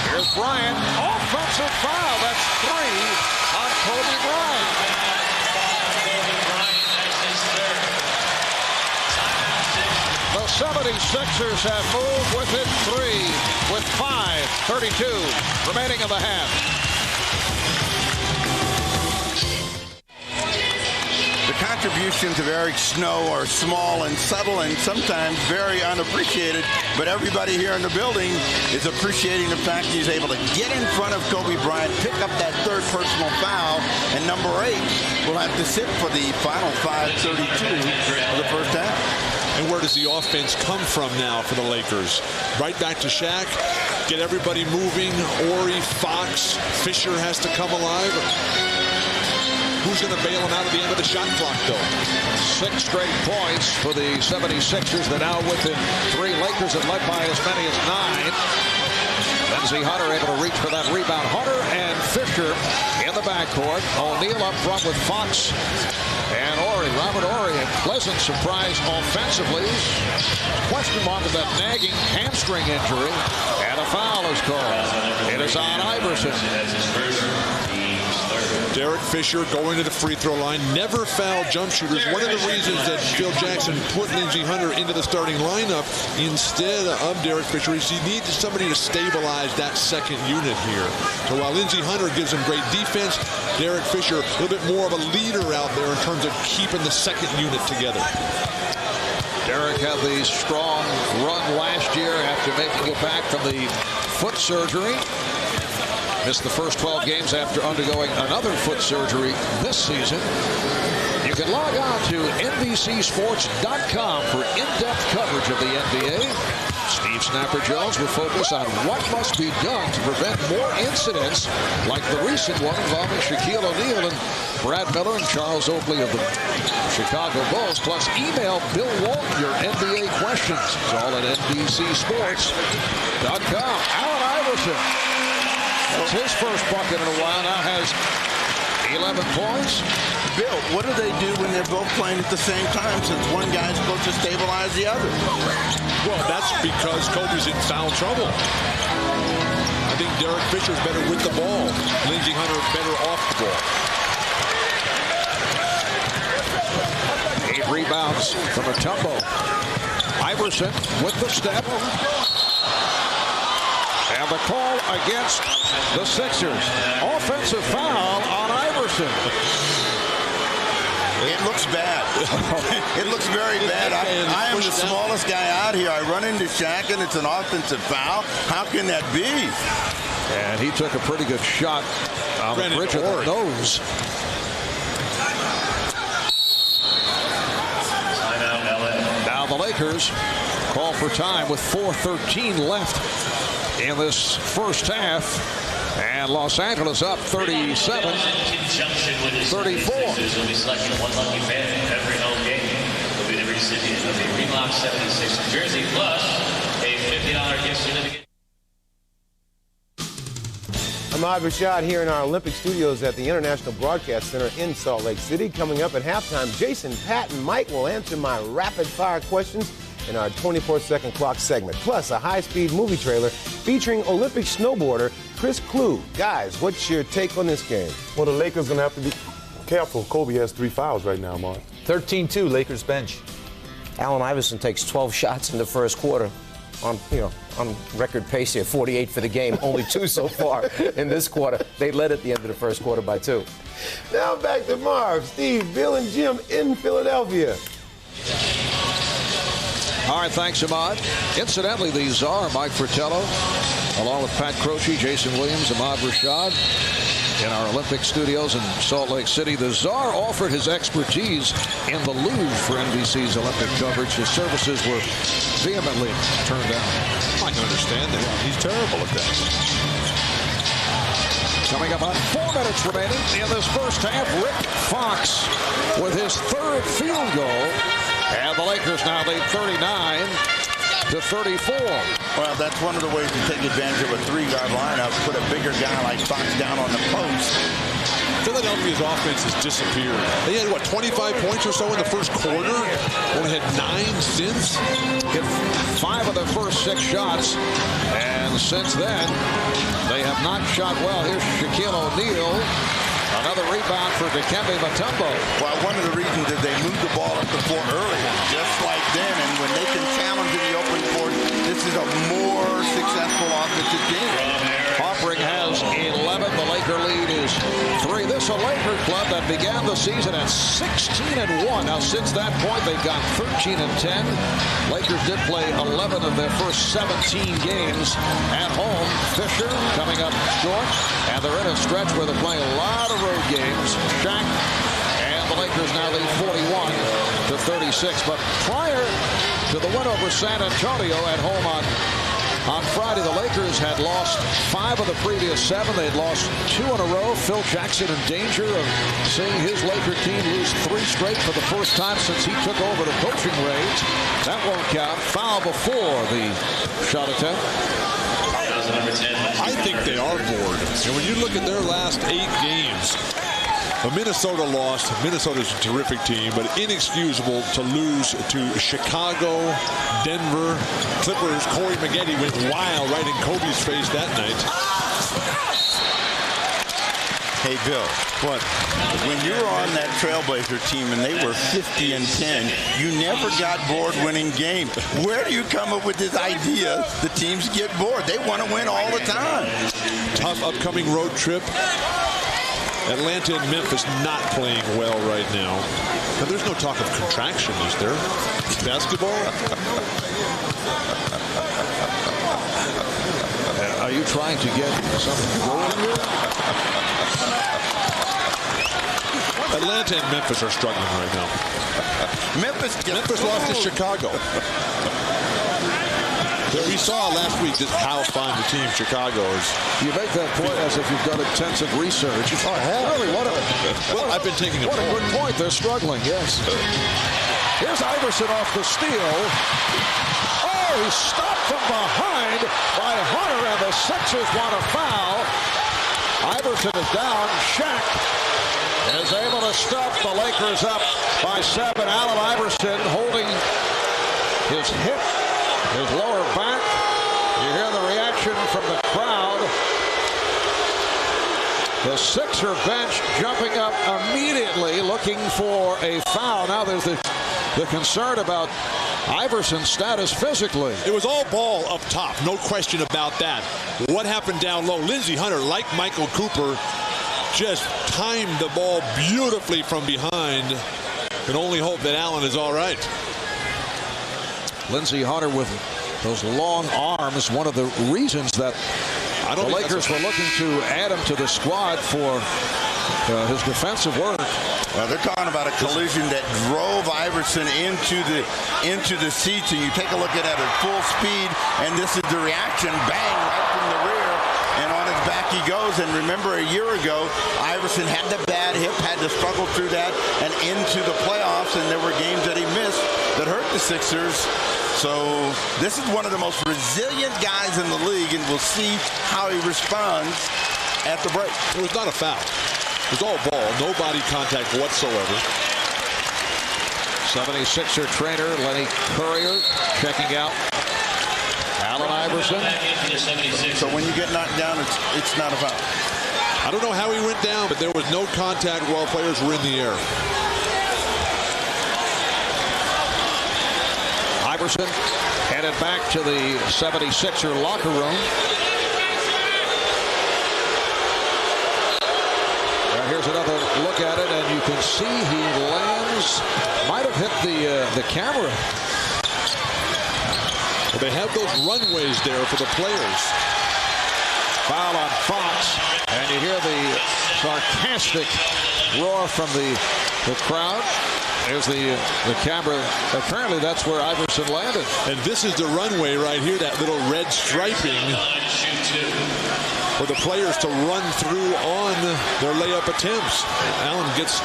Here's Bryant. Offensive foul. That's 3 on Kobe Bryant. The 76ers have moved within 3 with 5:32 remaining in the half. The contributions of Eric Snow are small and subtle and sometimes very unappreciated, but everybody here in the building is appreciating the fact he's able to get in front of Kobe Bryant, pick up that 3rd personal foul, and number 8 will have to sit for the final 5:32 of the first half. And where does the offense come from now for the Lakers? Right back to Shaq, get everybody moving. Horry, Fox, Fisher has to come alive. Who's going to bail him out at the end of the shot clock, though? 6 straight points for the 76ers. They're now within 3. Lakers have led by as many as 9. Lindsey Hunter able to reach for that rebound. Hunter and Fisher in the backcourt. O'Neal up front with Fox and Horry. Robert Horry, a pleasant surprise offensively. Question mark with that nagging hamstring injury. And a foul is called. It is on Iverson. Derek Fisher going to the free throw line, never fouled jump shooters. One of the reasons that Phil Jackson put Lindsey Hunter into the starting lineup instead of Derek Fisher is he needed somebody to stabilize that second unit here. So while Lindsey Hunter gives him great defense, Derek Fisher a little bit more of a leader out there in terms of keeping the second unit together. Derek had the strong run last year after making it back from the foot surgery. Missed the first 12 games after undergoing another foot surgery this season. You can log on to NBCSports.com for in-depth coverage of the NBA. Steve Snapper Jones will focus on what must be done to prevent more incidents like the recent one involving Shaquille O'Neal and Brad Miller and Charles Oakley of the Chicago Bulls. Plus, email Bill Walton your NBA questions. It's all at NBCSports.com. Allen Iverson. That's his first bucket in a while. Now has 11 points. Bill, what do they do when they're both playing at the same time since one guy's supposed to stabilize the other? Well, that's because Kobe's in foul trouble. I think Derek Fisher's better with the ball. Lindsey Hunter better off the ball. 8 rebounds from Mutombo. Iverson with the step. And the call against the Sixers. Offensive foul on Iverson. It looks bad. It looks very bad. I am the smallest guy out here. I run into Shaq, and it's an offensive foul. How can that be? And he took a pretty good shot on the bridge of the nose. Now the Lakers call for time with 4:13 left in this first half. And Los Angeles up 37-34. Will be selecting one lucky fan every home game. Will be the recipient of a Reebok 76 jersey plus a $50 gift certificate. I'm Iverson here in our Olympic studios at the International Broadcast Center in Salt Lake City. Coming up at halftime, Jason, Pat, and Mike will answer my rapid-fire questions in our 24-second clock segment. Plus, a high-speed movie trailer featuring Olympic snowboarder Chris Klug. Guys, what's your take on this game? Well, the Lakers going to have to be careful. Kobe has 3 fouls right now, Mark. 13-2, Lakers bench. Allen Iverson takes 12 shots in the first quarter. on record pace here, 48 for the game, only 2 so far in this quarter. They led at the end of the first quarter by 2. Now back to Marv, Steve, Bill, and Jim in Philadelphia. All right, thanks, Ahmad. Incidentally, the czar, Mike Fratello, along with Pat Croce, Jason Williams, Ahmad Rashad, in our Olympic studios in Salt Lake City. The czar offered his expertise in the Louvre for NBC's Olympic coverage. His services were vehemently turned down. I can understand that. He's terrible at that. Coming up on 4 minutes remaining in this first half, Rick Fox with his 3rd field goal. And the Lakers now lead 39-34. Well, that's one of the ways to take advantage of a 3-guard lineup. Put a bigger guy like Fox down on the post. Philadelphia's offense has disappeared. They had, 25 points or so in the first quarter? Only had 9 since? Hit 5 of their first 6 shots. And since then, they have not shot well. Here's Shaquille O'Neal. Another rebound for Dikembe Mutombo. Well, one of the reasons is they moved the ball up the floor earlier, just like then. And when they can challenge in the open court, this is a more successful offensive game. Offering has 11. The Laker lead is 3. This is a Laker club that began the season at 16-1. Now, since that point, they've got 13-10. Lakers did play 11 of their first 17 games at home. Fisher coming up short, and they're in a stretch where they're playing a lot of road games. Shaq and the Lakers now lead 41-36. But prior to the win over San Antonio at home on Friday, the Lakers had lost 5 of the previous 7. They had lost 2 in a row. Phil Jackson in danger of seeing his Laker team lose 3 straight for the first time since he took over the coaching reins. That won't count. Foul before the shot attempt. I think they are bored. And when you look at their last 8 games, Minnesota lost. Minnesota's a terrific team, but inexcusable to lose to Chicago, Denver, Clippers. Corey Maggette went wild right in Kobe's face that night. Hey, Bill. What? When you were on that Trailblazer team and they were 50-10, you never got bored winning games. Where do you come up with this idea the teams get bored? They want to win all the time. Tough upcoming road trip. Atlanta and Memphis not playing well right now. But there's no talk of contraction, is there? Basketball? Are you trying to get something going here? Atlanta and Memphis are struggling right now. Memphis lost to Chicago. We saw last week just how fine the team Chicago is. You make that point as if you've done intensive research. Really, I've been taking what a good point. They're struggling, yes. Here's Iverson off the steal. Oh, he's stopped from behind by Hunter, and the Sixers want a foul. Iverson is down. Shaq is able to stop the Lakers up by 7. Allen Iverson holding his hip, his lower back. You hear the reaction from the crowd. The Sixer bench jumping up immediately looking for a foul. Now there's the concern about Iverson's status physically. It was all ball up top, no question about that. What happened down low? Lindsey Hunter, like Michael Cooper, just timed the ball beautifully from behind. Can only hope that Allen is all right. Lindsey Hunter with those long arms, one of the reasons that the Lakers were looking to add him to the squad for his defensive work. Well, they're talking about a collision that drove Iverson into the seats, and you take a look at it at full speed, and this is the reaction, bang, right from the rear, and on his back he goes. And remember, a year ago, Iverson had the bad hip, had to struggle through that and into the playoffs, and there were games that he missed that hurt the Sixers. So this is one of the most resilient guys in the league, and we'll see how he responds at the break. It was not a foul. It was all ball, no body contact whatsoever. 76er trainer Lenny Currier checking out Allen Iverson. So when you get knocked down, it's not a foul. I don't know how he went down, but there was no contact while players were in the air. Iverson headed headed back to the 76er locker room. Here's another look at it, and you can see he lands, might have hit the camera. Well, they have those runways there for the players. Foul on Fox, and you hear the sarcastic roar from the crowd. There's the camera. Apparently that's where Iverson landed. And this is the runway right here, that little red striping for the players to run through on their layup attempts. Allen gets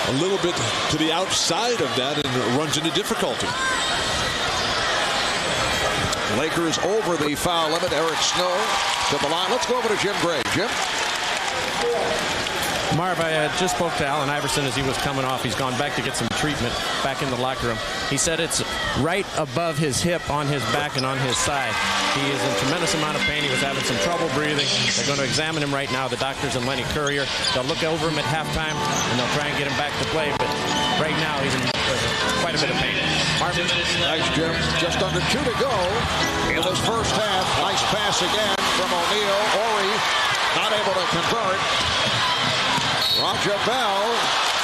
a little bit to the outside of that and runs into difficulty. Lakers over the foul limit. Eric Snow to the line. Let's go over to Jim Gray. Jim? Marv, I just spoke to Allen Iverson as he was coming off. He's gone back to get some treatment back in the locker room. He said it's right above his hip, on his back, and on his side. He is in a tremendous amount of pain. He was having some trouble breathing. They're going to examine him right now, the doctors and Lenny Courier. They'll look over him at halftime, and they'll try and get him back to play. But right now, he's in quite a bit of pain. Marvin? Thanks, Jim. Just under 2 to go in this first half. Nice pass again from O'Neal. Ori not able to convert. Roger Bell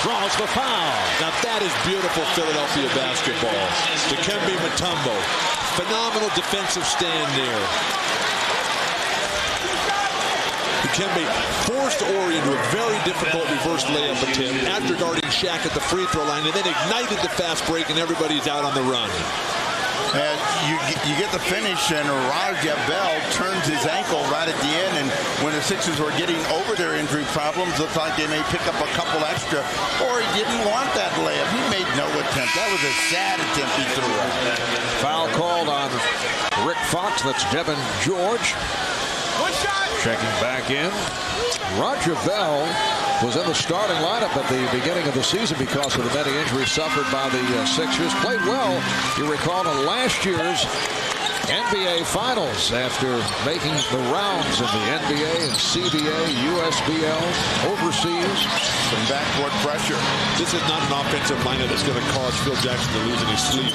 draws the foul. Now that is beautiful Philadelphia basketball. Dikembe Mutombo, phenomenal defensive stand there. Dikembe forced Ori into a very difficult reverse layup attempt after guarding Shaq at the free throw line, and then ignited the fast break, and everybody's out on the run. And you get the finish, and Raja Bell turns his ankle right at the end, and when the Sixers were getting over their injury problems, looked like they may pick up a couple extra, or he didn't want that layup. He made no attempt. That was a sad attempt he threw out. Foul called on Rick Fox. That's Devin George. One shot. Checking back in. Roger Bell was in the starting lineup at the beginning of the season because of the many injuries suffered by the Sixers. Played well, you recall, in last year's NBA Finals after making the rounds in the NBA and CBA, USBL, overseas. Some backcourt pressure. This is not an offensive lineup that's going to cause Phil Jackson to lose any sleep.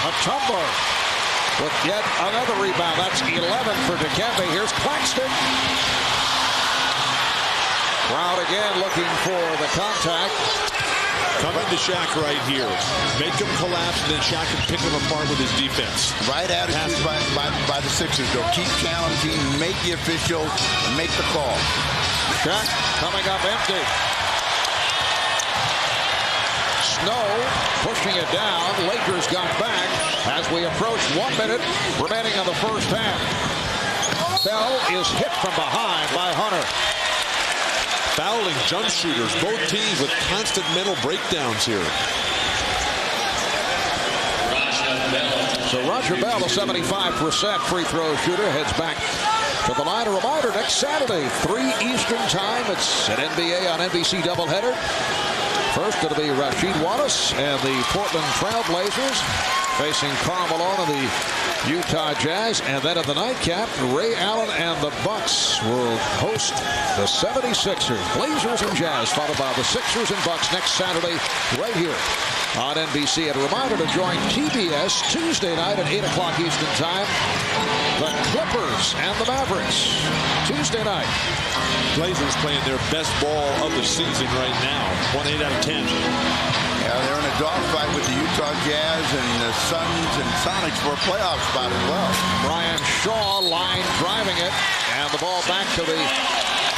Mutombo with yet another rebound. That's 11 for Dikembe. Here's Claxton. Crowd again looking for the contact. Come into Shaq right here. Make him collapse, and then Shaq can pick him apart with his defense. Right attitude by the Sixers. They'll keep challenging, make the official, make the call. Shaq coming up empty. Snow pushing it down. Lakers got back as we approach 1 minute remaining on the first half. Bell is hit from behind by Hunter. Fouling jump shooters, both teams with constant mental breakdowns here. So Roger Bell, a 75% free throw shooter, heads back to the line. A reminder, next Saturday, 3 Eastern time. It's an NBA on NBC doubleheader. First, it'll be Rasheed Wallace and the Portland Trailblazers facing Karl Malone and the Utah Jazz. And then at the nightcap, Ray Allen and the Bucks will host the 76ers. Blazers and Jazz, followed by the Sixers and Bucks next Saturday right here on NBC. And a reminder to join TBS Tuesday night at 8 o'clock Eastern time. The Clippers and the Mavericks. Tuesday night. Blazers playing their best ball of the season right now. 1-8 out of 10. Yeah, they're in a dogfight with the Utah Jazz and the Suns and Sonics for a playoff spot as well. Brian Shaw line driving it, and the ball back to the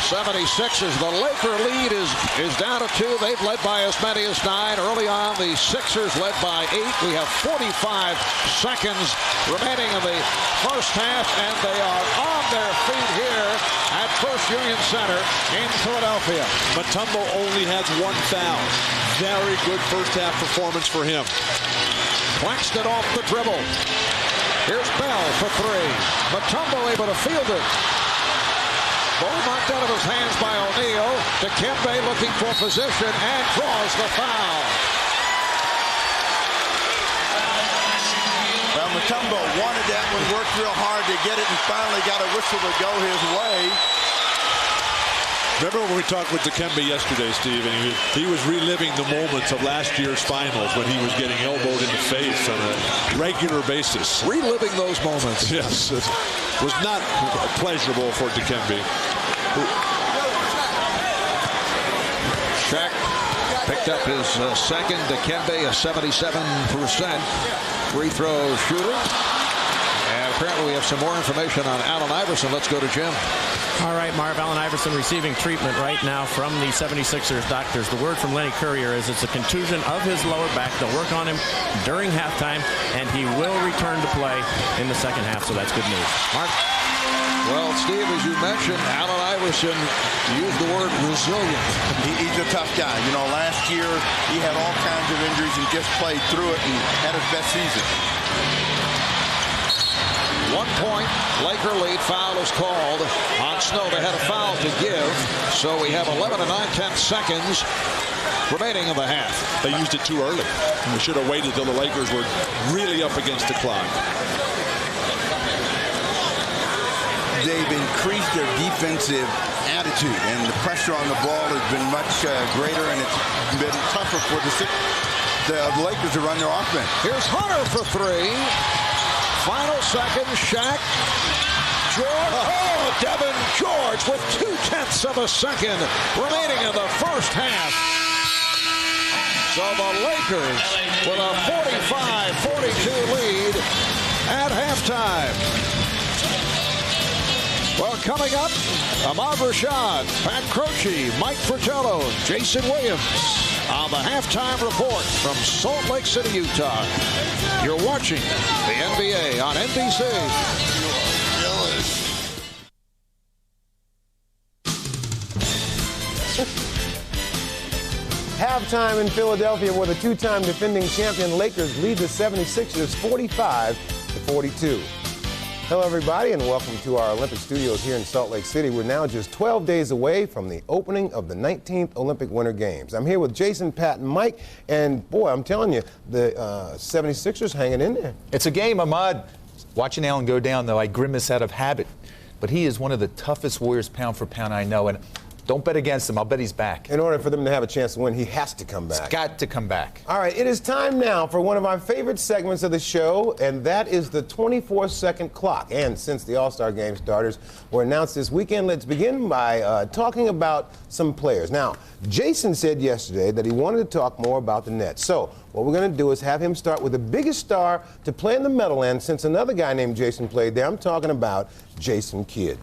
76ers. The Laker lead is down to 2. They've led by as many as 9. Early on, the Sixers led by 8. We have 45 seconds remaining in the first half, and they are on their feet here at First Union Center in Philadelphia. Mutombo only has 1 foul. Very good first half performance for him. Claxton off the dribble. Here's Bell for 3. Mutombo able to field it. Ball knocked out of his hands by O'Neal. Dikembe looking for position and draws the foul. Well, Mutombo wanted that one, worked real hard to get it, and finally got a whistle to go his way. Remember when we talked with Dikembe yesterday, Steve, and he was reliving the moments of last year's finals when he was getting elbowed in the face on a regular basis. Reliving those moments. Yes, it was not pleasurable for Dikembe. Shaq picked up his second. Dikembe, a 77% free throw shooter. And apparently we have some more information on Allen Iverson. Let's go to Jim. All right, Marv, Allen Iverson receiving treatment right now from the 76ers doctors. The word from Lenny Courier is it's a contusion of his lower back. They'll work on him during halftime, and he will return to play in the second half, so that's good news. Mark? Well, Steve, as you mentioned, Allen Iverson used the word resilient. He's a tough guy. You know, last year he had all kinds of injuries and just played through it and had his best season. 1 point, Laker lead. Foul is called on Snow. They had a foul to give, so we have 11 and 9/10 seconds remaining in the half. They used it too early. They should have waited until the Lakers were really up against the clock. They've increased their defensive attitude, and the pressure on the ball has been much greater, and it's been tougher for the Lakers to run their offense. Here's Hunter for three. Final second, Shaq. George. Oh, Devin George with 0.2 of a second remaining in the first half. So the Lakers with a 45-42 lead at halftime. Well, coming up, Ahmad Rashad, Pat Croce, Mike Fratello, Jason Williams on the halftime report from Salt Lake City, Utah. You're watching the NBA on NBC. Halftime in Philadelphia, where the two-time defending champion Lakers lead the 76ers 45-42. Hello, everybody, and welcome to our Olympic studios here in Salt Lake City. We're now just 12 days away from the opening of the 19th Olympic Winter Games. I'm here with Jason, Pat, and Mike, and boy, I'm telling you, the 76ers hanging in there. It's a game, Ahmad. Watching Allen go down, though, I grimace out of habit. But he is one of the toughest Warriors pound for pound I know, and don't bet against him. I'll bet he's back. In order for them to have a chance to win, he has to come back. He's got to come back. All right, it is time now for one of our favorite segments of the show, and that is the 24-second clock. And since the All-Star Game starters were announced this weekend, let's begin by talking about some players. Now, Jason said yesterday that he wanted to talk more about the Nets. So what we're going to do is have him start with the biggest star to play in the Meadowlands since another guy named Jason played there. I'm talking about Jason Kidd.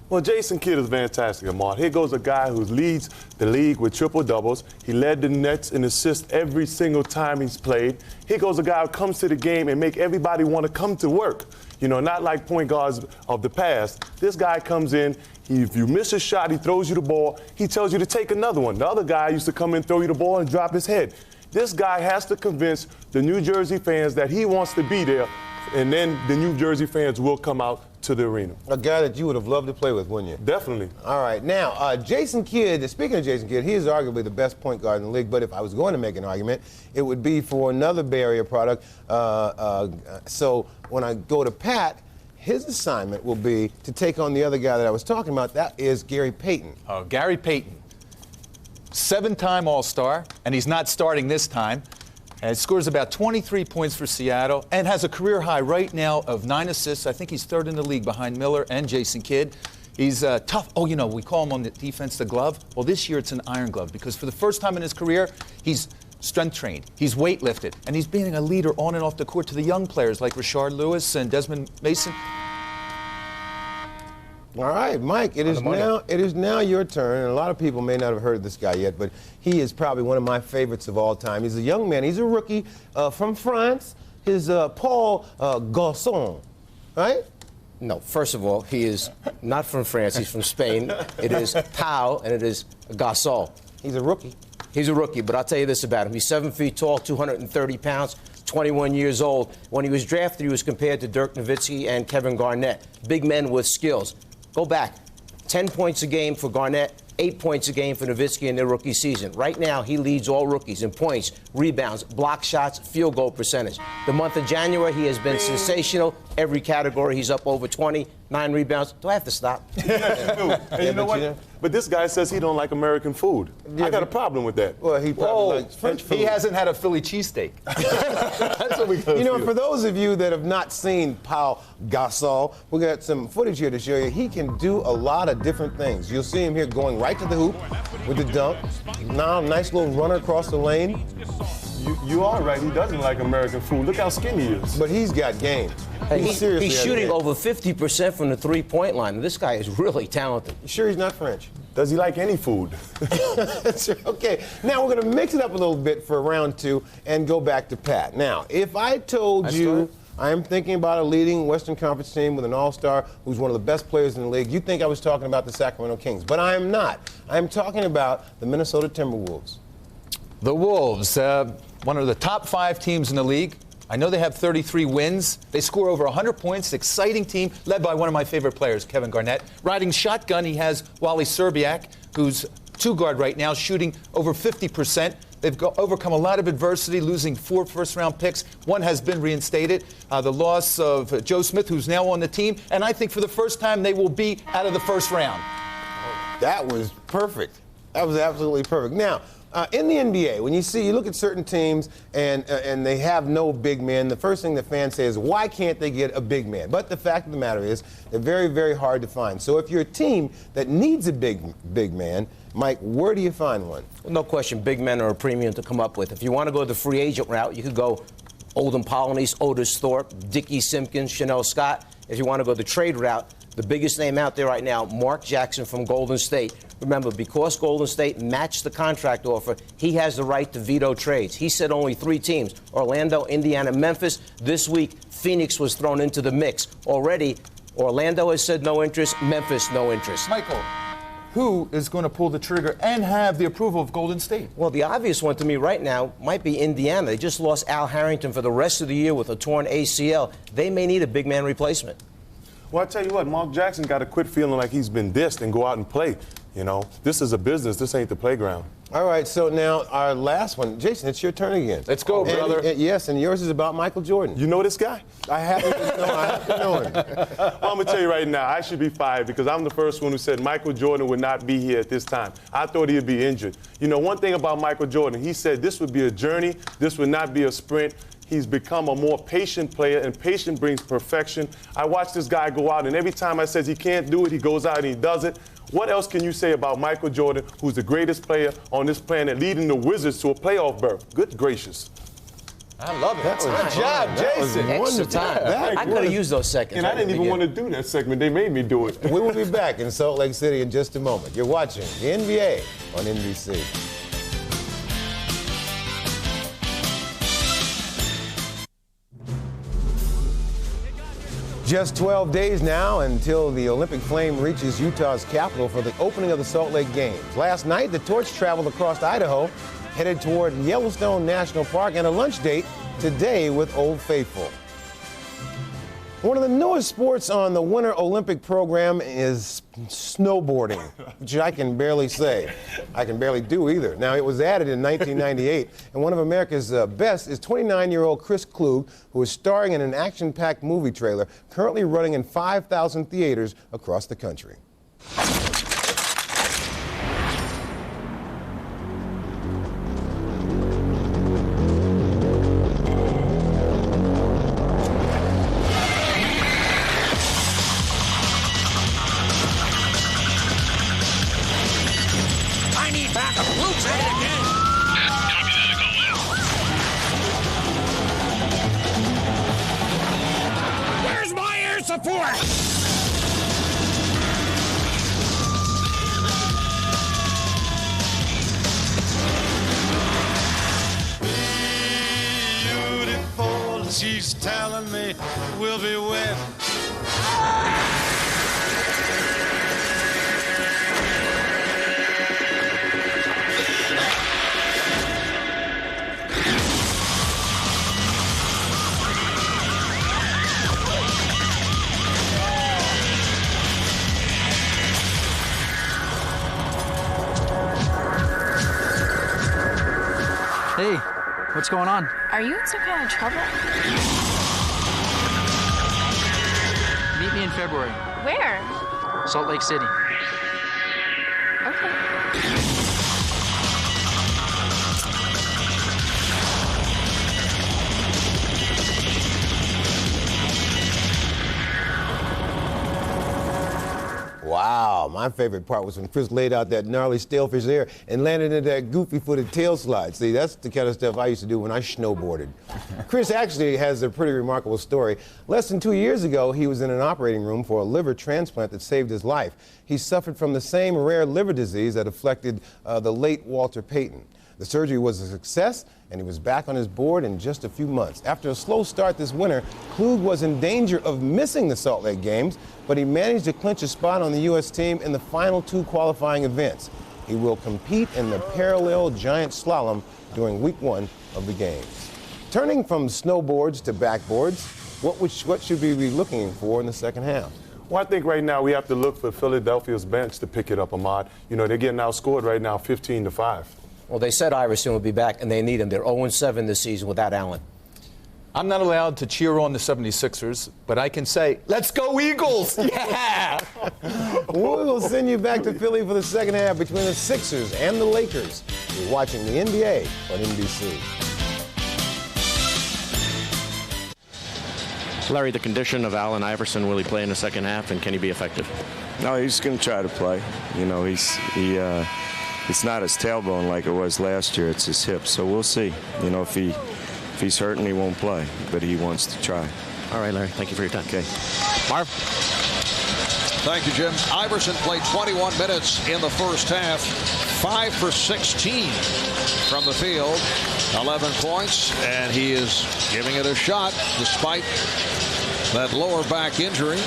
Well, Jason Kidd is fantastic, Ahmad. Here goes a guy who leads the league with triple-doubles. He led the Nets in assists every single time he's played. Here goes a guy who comes to the game and make everybody want to come to work. You know, not like point guards of the past. This guy comes in, if you miss a shot, he throws you the ball. He tells you to take another one. The other guy used to come in, throw you the ball, and drop his head. This guy has to convince the New Jersey fans that he wants to be there, and then the New Jersey fans will come out to the arena. A guy that you would have loved to play with, wouldn't you? Definitely. All right. Now, Jason Kidd, speaking of Jason Kidd, he is arguably the best point guard in the league, but if I was going to make an argument, it would be for another Bay Area product. So when I go to Pat, his assignment will be to take on the other guy that I was talking about. That is Gary Payton. Oh, Gary Payton. 7-time All-Star, and he's not starting this time. And scores about 23 points for Seattle and has a career high right now of 9 assists. I think he's third in the league behind Miller and Jason Kidd. He's tough. Oh, you know, we call him on the defense the glove. Well, this year it's an iron glove because for the first time in his career, he's strength trained. He's weight lifted. And he's being a leader on and off the court to the young players like Rashard Lewis and Desmond Mason. All right, Mike, it is now your turn, and a lot of people may not have heard of this guy yet, but he is probably one of my favorites of all time. He's a young man. He's a rookie from France. He's Paul Garçon, right? No, first of all, he is not from France. He's from Spain. It is Pau, and it is Gasol. He's a rookie. He's a rookie, but I'll tell you this about him. He's 7 feet tall, 230 pounds, 21 years old. When he was drafted, he was compared to Dirk Nowitzki and Kevin Garnett. Big men with skills. Go back. 10 points a game for Garnett, 8 points a game for Nowitzki in their rookie season. Right now, he leads all rookies in points, rebounds, block shots, field goal percentage. The month of January, he has been sensational. Every category, he's up over 20. 9 rebounds. Do I have to stop? Yes, you do. And you know what? But this guy says he don't like American food. I got a problem with that. Well, he probably likes French food. He hasn't had a Philly cheesesteak. That's what we go You know, for those of you that have not seen Pau Gasol, we got some footage here to show you. He can do a lot of different things. You'll see him here going right to the hoop with the dunk. Now, nice little runner across the lane. You are right. He doesn't like American food. Look how skinny he is. But he's got game. He's shooting over 50% from the three-point line. This guy is really talented. You sure he's not French? Does he like any food? Okay, now we're going to mix it up a little bit for round 2 and go back to Pat. Now, if I told you I'm thinking about a leading Western Conference team with an all-star who's one of the best players in the league, you'd think I was talking about the Sacramento Kings. But I am not. I'm talking about the Minnesota Timberwolves. The Wolves, one of the top 5 teams in the league. I know they have 33 wins. They score over 100 points. Exciting team, led by one of my favorite players, Kevin Garnett. Riding shotgun, he has Wally Szczerbiak, who's 2-guard right now, shooting over 50%. They've overcome a lot of adversity, losing 4 first-round picks. 1 has been reinstated. The loss of Joe Smith, who's now on the team. And I think for the first time, they will be out of the first round. That was perfect. That was absolutely perfect. Now, in the NBA, when you look at certain teams and they have no big men, the first thing the fans say is, why can't they get a big man? But the fact of the matter is, they're very, very hard to find. So if you're a team that needs a big man, Mike, where do you find one? Well, no question, big men are a premium to come up with. If you want to go the free agent route, you could go Olden Polynice, Otis Thorpe, Dickie Simpkins, Chanel Scott. If you want to go the trade route, the biggest name out there right now, Mark Jackson from Golden State. Remember, because Golden State matched the contract offer, he has the right to veto trades. He said only 3 teams, Orlando, Indiana, Memphis. This week, Phoenix was thrown into the mix. Already, Orlando has said no interest, Memphis no interest. Michael, who is going to pull the trigger and have the approval of Golden State? Well, the obvious one to me right now might be Indiana. They just lost Al Harrington for the rest of the year with a torn ACL. They may need a big man replacement. Well, I tell you what, Mark Jackson got to quit feeling like he's been dissed and go out and play. You know, this is a business. This ain't the playground. All right, so now our last one. Jason, it's your turn again. Let's go, brother. Yes, and yours is about Michael Jordan. You know this guy? I happen to know him. Well, I'm going to tell you right now, I should be fired because I'm the first one who said Michael Jordan would not be here at this time. I thought he'd be injured. You know, one thing about Michael Jordan, he said this would be a journey. This would not be a sprint. He's become a more patient player, and patience brings perfection. I watch this guy go out, and every time I says he can't do it, he goes out and he does it. What else can you say about Michael Jordan, who's the greatest player on this planet, leading the Wizards to a playoff berth? Good gracious. I love it. Good job, Jason. Extra time. I could have used those seconds. And I didn't even want to do that segment. They made me do it. We will be back in Salt Lake City in just a moment. You're watching the NBA on NBC. Just 12 days now until the Olympic flame reaches Utah's capital for the opening of the Salt Lake Games. Last night, the torch traveled across Idaho, headed toward Yellowstone National Park, and a lunch date today with Old Faithful. One of the newest sports on the Winter Olympic program is snowboarding, which I can barely say. I can barely do either. Now, it was added in 1998, and one of America's best is 29-year-old Chris Klug, who is starring in an action-packed movie trailer currently running in 5,000 theaters across the country. Where's my air support? Beautiful, she's telling me we'll be wed. Hey, what's going on? Are you in some kind of trouble? Meet me in February. Where? Salt Lake City. Okay. Wow, my favorite part was when Chris laid out that gnarly stalefish there and landed in that goofy-footed tail slide. See, that's the kind of stuff I used to do when I snowboarded. Chris actually has a pretty remarkable story. Less than 2 years ago, he was in an operating room for a liver transplant that saved his life. He suffered from the same rare liver disease that afflicted the late Walter Payton. The surgery was a success, and he was back on his board in just a few months. After a slow start this winter, Klug was in danger of missing the Salt Lake Games, but he managed to clinch a spot on the U.S. team in the final 2 qualifying events. He will compete in the parallel giant slalom during week 1 of the Games. Turning from snowboards to backboards, what should we be looking for in the second half? Well, I think right now we have to look for Philadelphia's bench to pick it up, Ahmad. You know, they're getting outscored right now 15-5. Well, they said Iverson would be back, and they need him. They're 0-7 this season without Allen. I'm not allowed to cheer on the 76ers, but I can say, let's go Eagles! Yeah! We will send you back to Philly for the second half between the Sixers and the Lakers. You're watching the NBA on NBC. Larry, the condition of Allen Iverson, will he play in the second half, and can he be effective? No, he's going to try to play. You know, it's not his tailbone like it was last year. It's his hip. So we'll see. You know, if he's hurting, he won't play. But he wants to try. All right, Larry. Thank you for your time. Okay. Marv? Thank you, Jim. Iverson played 21 minutes in the first half. 5 for 16 from the field. 11 points. And he is giving it a shot despite that lower back injury.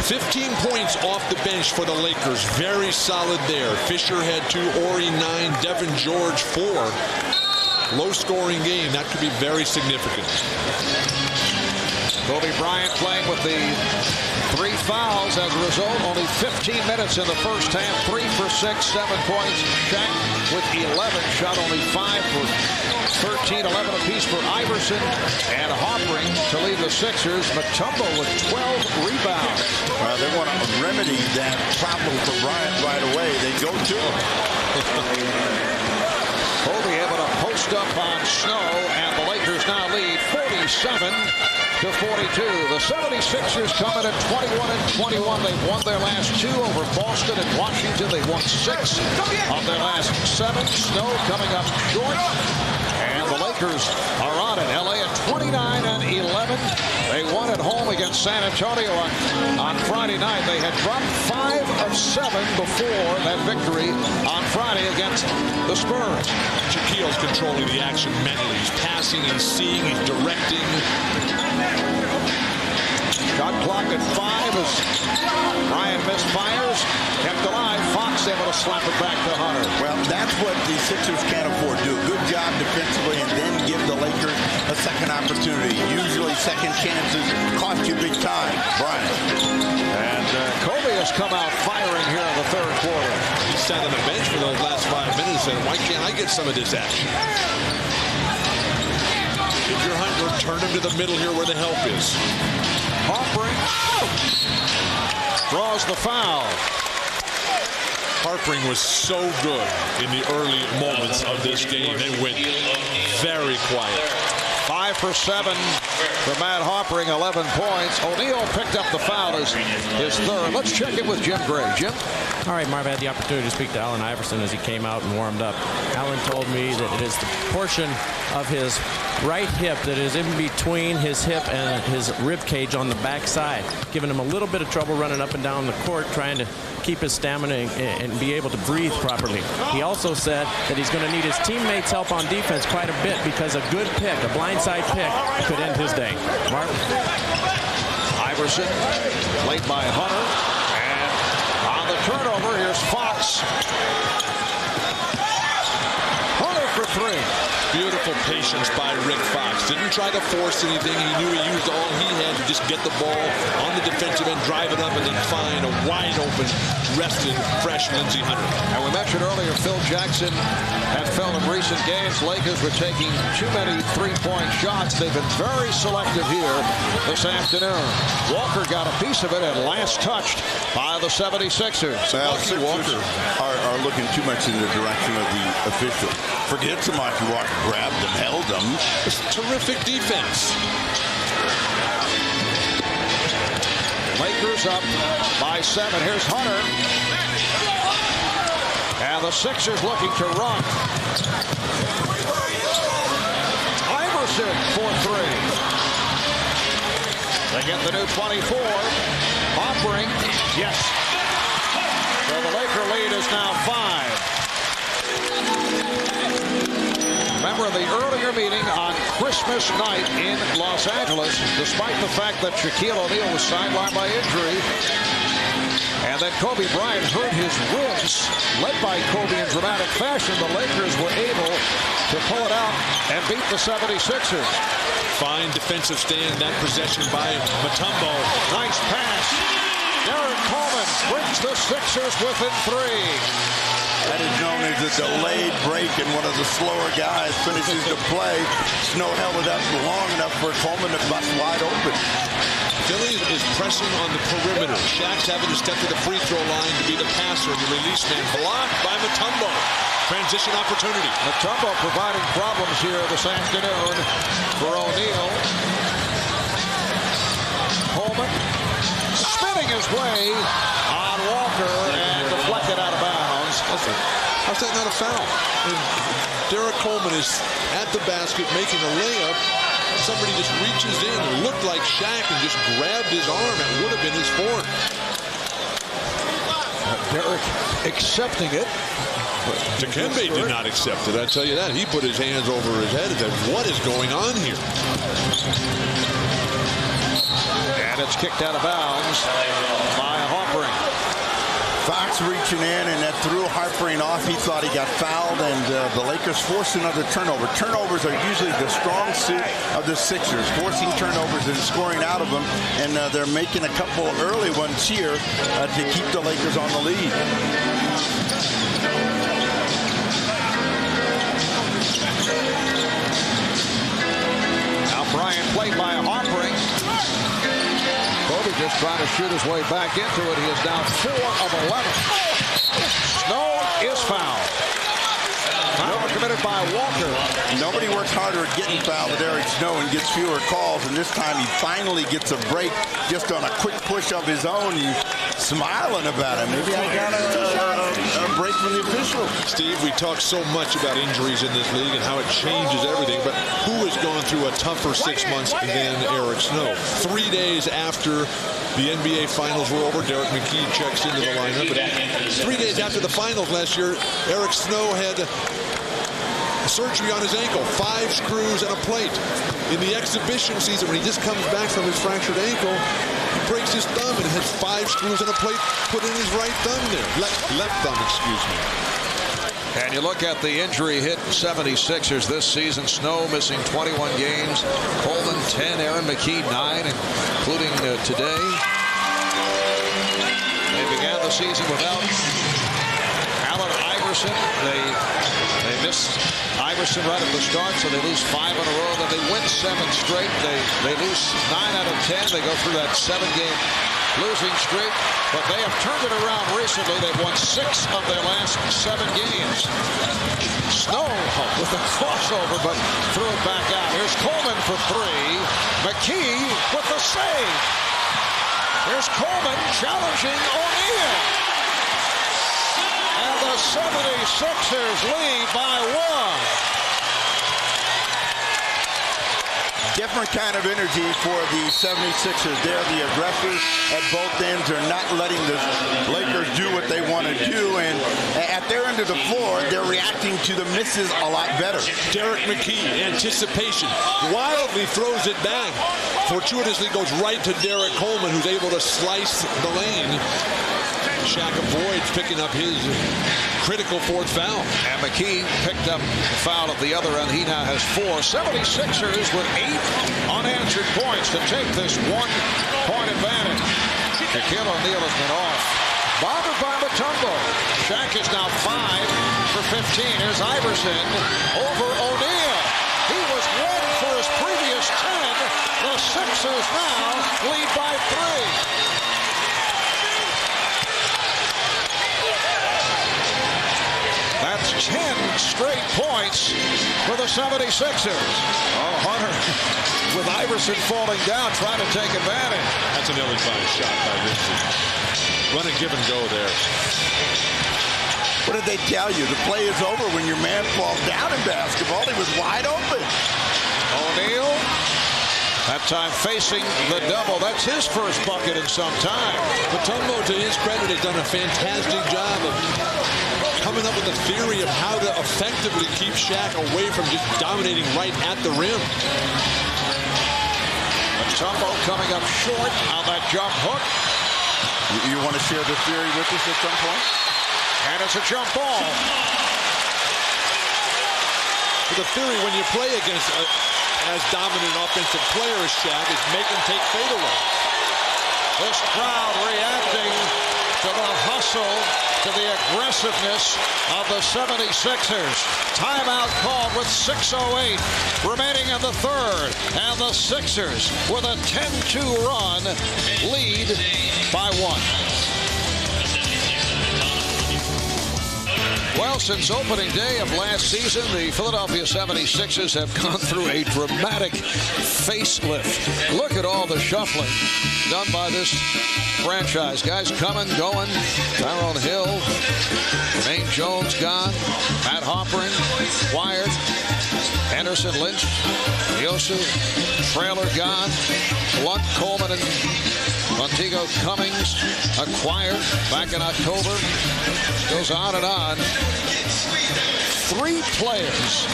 15 points off the bench for the Lakers. Very solid there. Fisher had 2, Ori 9, Devin George 4. Low-scoring game. That could be very significant. Kobe Bryant playing with the 3 fouls as a result. Only 15 minutes in the first half. 3 for 6, 7 points. Shaq with 11. Shot only 5 for 13, 11 apiece for Iverson and Hopring to lead the Sixers. Mutombo with 12 rebounds. Well, they want to remedy that problem for Bryant right away. They go to him. Kobe able to post up on Snow, and the Lakers now lead 47-42. The 76ers come in at 21-21. They've won their last 2 over Boston and Washington. They won 6 of their last 7. Snow coming up short. And the Lakers are on it. LA at 29-11. They won at home against San Antonio on Friday night. They had dropped 5 of 7 before that victory on Friday against the Spurs. Shaquille's controlling the action mentally. He's passing, he's seeing, he's directing. Shot clock at 5 as Bryant misfires. Kept alive. Fox able to slap it back to Hunter. Well, that's what the Sixers can't afford. Do a good job defensively and then give the Lakers a second opportunity. Usually second chances cost you big time. Bryant. And Kobe has come out firing here in the third quarter. He sat on the bench for those last 5 minutes and why can't I get some of this action? If you're Hunter, turn him to the middle here where the help is. Hopring draws the foul. Harpering was so good in the early moments of this game. They went very quiet. 5 for 7 for Matt Hopring, 11 points. O'Neal picked up the foul as his third. Let's check in with Jim Gray. Jim? All right, Marv, I had the opportunity to speak to Allen Iverson as he came out and warmed up. Allen told me that it is the portion of his right hip that is in between his hip and his rib cage on the backside, giving him a little bit of trouble running up and down the court, trying to keep his stamina and be able to breathe properly. He also said that he's going to need his teammates' help on defense quite a bit because a good pick, a blindside pick, could end his day. Mark? Iverson, played by Hunter, and on the turnover, here's Fox. Hunter for 3. Beautiful patience by Rick Fox. Didn't try to force anything. He knew he used all he had to just get the ball on the defensive end, drive it up, and then find a wide open, rested, fresh Lindsey Hunter. And we mentioned earlier Phil Jackson had felt in recent games Lakers were taking too many three-point shots. They've been very selective here this afternoon. Walker got a piece of it and last touched by the 76ers. Well, Walker are looking too much in the direction of the official. Forget Samaki Walker grabbed them, held them. It's terrific defense. Lakers up by 7. Here's Hunter. And the Sixers looking to run. Iverson for 3. They get the new 24. Offering. Yes. So the Laker lead is now 5. Remember the earlier meeting on Christmas night in Los Angeles, despite the fact that Shaquille O'Neal was sidelined by injury, and then Kobe Bryant hurt his ribs, led by Kobe in dramatic fashion, the Lakers were able to pull it out and beat the 76ers. Fine defensive stand, that possession by Mutombo. Nice pass. Derek Coleman brings the Sixers within 3. That is known as a delayed break, and one of the slower guys finishes the play. Snow held it up long enough for Coleman to bust wide open. Philly is pressing on the perimeter. Shaq's having to step to the free throw line to be the passer and the release man. Blocked by Mutombo. Transition opportunity. Mutombo providing problems here this afternoon for O'Neal. Coleman spinning his way on Walker and deflected out of bounds. How's that not a foul? And Derek Coleman is at the basket making a layup. Somebody just reaches in. It looked like Shaq and just grabbed his arm. That would have been his fork. Derek accepting it. Dikembe did not accept it. I tell you that. He put his hands over his head and said, what is going on here? And it's kicked out of bounds by Harpering. Fox reaching in, and that threw Harpering off. He thought he got fouled, and the Lakers forced another turnover. Turnovers are usually the strong suit of the Sixers, forcing turnovers and scoring out of them, and they're making a couple early ones here to keep the Lakers on the lead. Now Bryant played by Harpering. Kobe just trying to shoot his way back into it. He is down 4 of 11. Snow is fouled. Foul committed by Walker. Nobody works harder at getting fouled than Eric Snow and gets fewer calls, and this time he finally gets a break just on a quick push of his own. He's smiling about it. Maybe I got a break from the official. Steve, we talk so much about injuries in this league and how it changes everything, but who has gone through a tougher 6 months than Eric Snow? 3 days after the NBA Finals were over, Derek McKee checks into the lineup. But 3 days after the Finals last year, Eric Snow had surgery on his ankle, 5 screws and a plate. In the exhibition season, when he just comes back from his fractured ankle, he breaks his thumb and has 5 screws and a plate put in his right thumb there. Left thumb, excuse me. And you look at the injury hit 76ers this season. Snow missing 21 games. Coleman 10, Aaron McKee 9, including today. They began the season without Allen Iverson. They missed Iverson right at the start, so they lose 5 in a row. Then they win 7 straight. They lose 9 out of 10. They go through that 7-game losing streak, but they have turned it around recently. They've won 6 of their last 7 games. Snow with a crossover, but threw it back out. Here's Coleman for 3. McKee with the save. Here's Coleman challenging O'Neal. And the 76ers lead by 1. Different kind of energy for the 76ers. They're the aggressors at both ends. Are not letting the Lakers do what they want to do. And at their end of the floor, they're reacting to the misses a lot better. Derek McKee, anticipation, wildly throws it back. Fortuitously goes right to Derek Coleman, who's able to slice the lane. Shaq avoids picking up his critical fourth foul. And McKee picked up the foul at the other end. He now has 4. 76ers with 8 unanswered points to take this 1-point advantage. Shaquille O'Neal has been off. Bothered by Mutombo. Shaq is now 5 for 15. Here's Iverson over O'Neal. He was 1 for his previous 10. The Sixers now lead by 3. That's 10 straight points for the 76ers. Oh, Hunter with Iverson falling down, trying to take advantage. That's an ill-advised shot by Rinzi. Run and give and go there. What did they tell you? The play is over when your man falls down in basketball. He was wide open. O'Neal, that time facing the double. That's his first bucket in some time. Mutombo, to his credit, has done a fantastic job of coming up with a theory of how to effectively keep Shaq away from just dominating right at the rim. Mutombo coming up short on that jump hook. You want to share the theory with us at some point? And it's a jump ball. The theory when you play against as dominant offensive player as Shaq is make him take fadeaway. This crowd reacting to the hustle, to the aggressiveness of the 76ers. Timeout called with 6:08 remaining in the third. And the Sixers with a 10-2 run lead by 1. Well, since opening day of last season, the Philadelphia 76ers have gone through a dramatic facelift. Look at all the shuffling done by this franchise. Guys coming, going. Tyrone Hill, Jermaine Jones gone. Matt Hoppering, wired. Anderson, Lynch, Yosu, Trailer gone. Blunt, Coleman, and Montego Cummings acquired back in October. Goes on and on. 3 players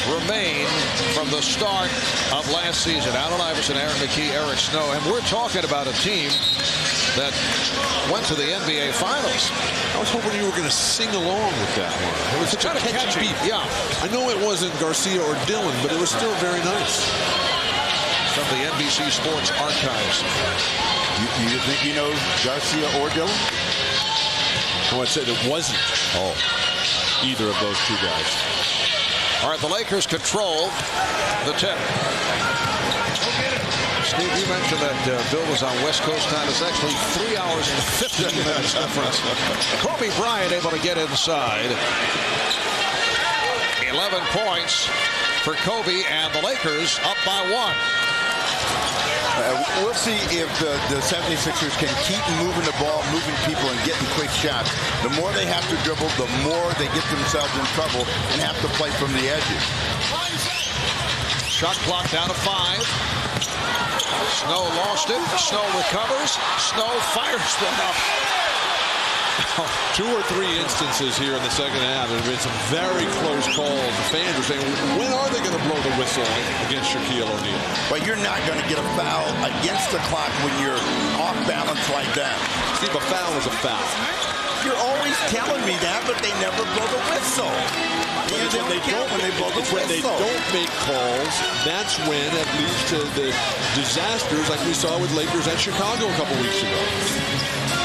remain from the start of last season. Allen Iverson, Aaron McKee, Eric Snow. And we're talking about a team that went to the NBA Finals. I was hoping you were going to sing along with that one. It was kind of catchy. Yeah. I know it wasn't Garcia or Dillon, but it was still very nice. From the NBC Sports archives. You think you know Garcia or Dillon? No, I said it wasn't. Oh. Either of those two guys. All right, the Lakers control the tip. Steve, you mentioned that Bill was on West Coast time. It's actually 3 hours and 15 minutes difference. Kobe Bryant able to get inside. 11 points for Kobe, and the Lakers up by 1. We'll see if the 76ers can keep moving the ball, moving people, and getting quick shots. The more they have to dribble, the more they get themselves in trouble and have to play from the edges. Shot clock down to 5. Snow lost it. Snow recovers. Snow fires one up. 2 or 3 instances here in the second half. There have been some very close calls. The fans are saying, when are they going to blow the whistle against Shaquille O'Neal? But you're not going to get a foul against the clock when you're off balance like that. Steve, a foul is a foul. You're always telling me that, but they never blow the whistle. When they don't make calls, that's when it leads to the disasters like we saw with Lakers at Chicago a couple weeks ago.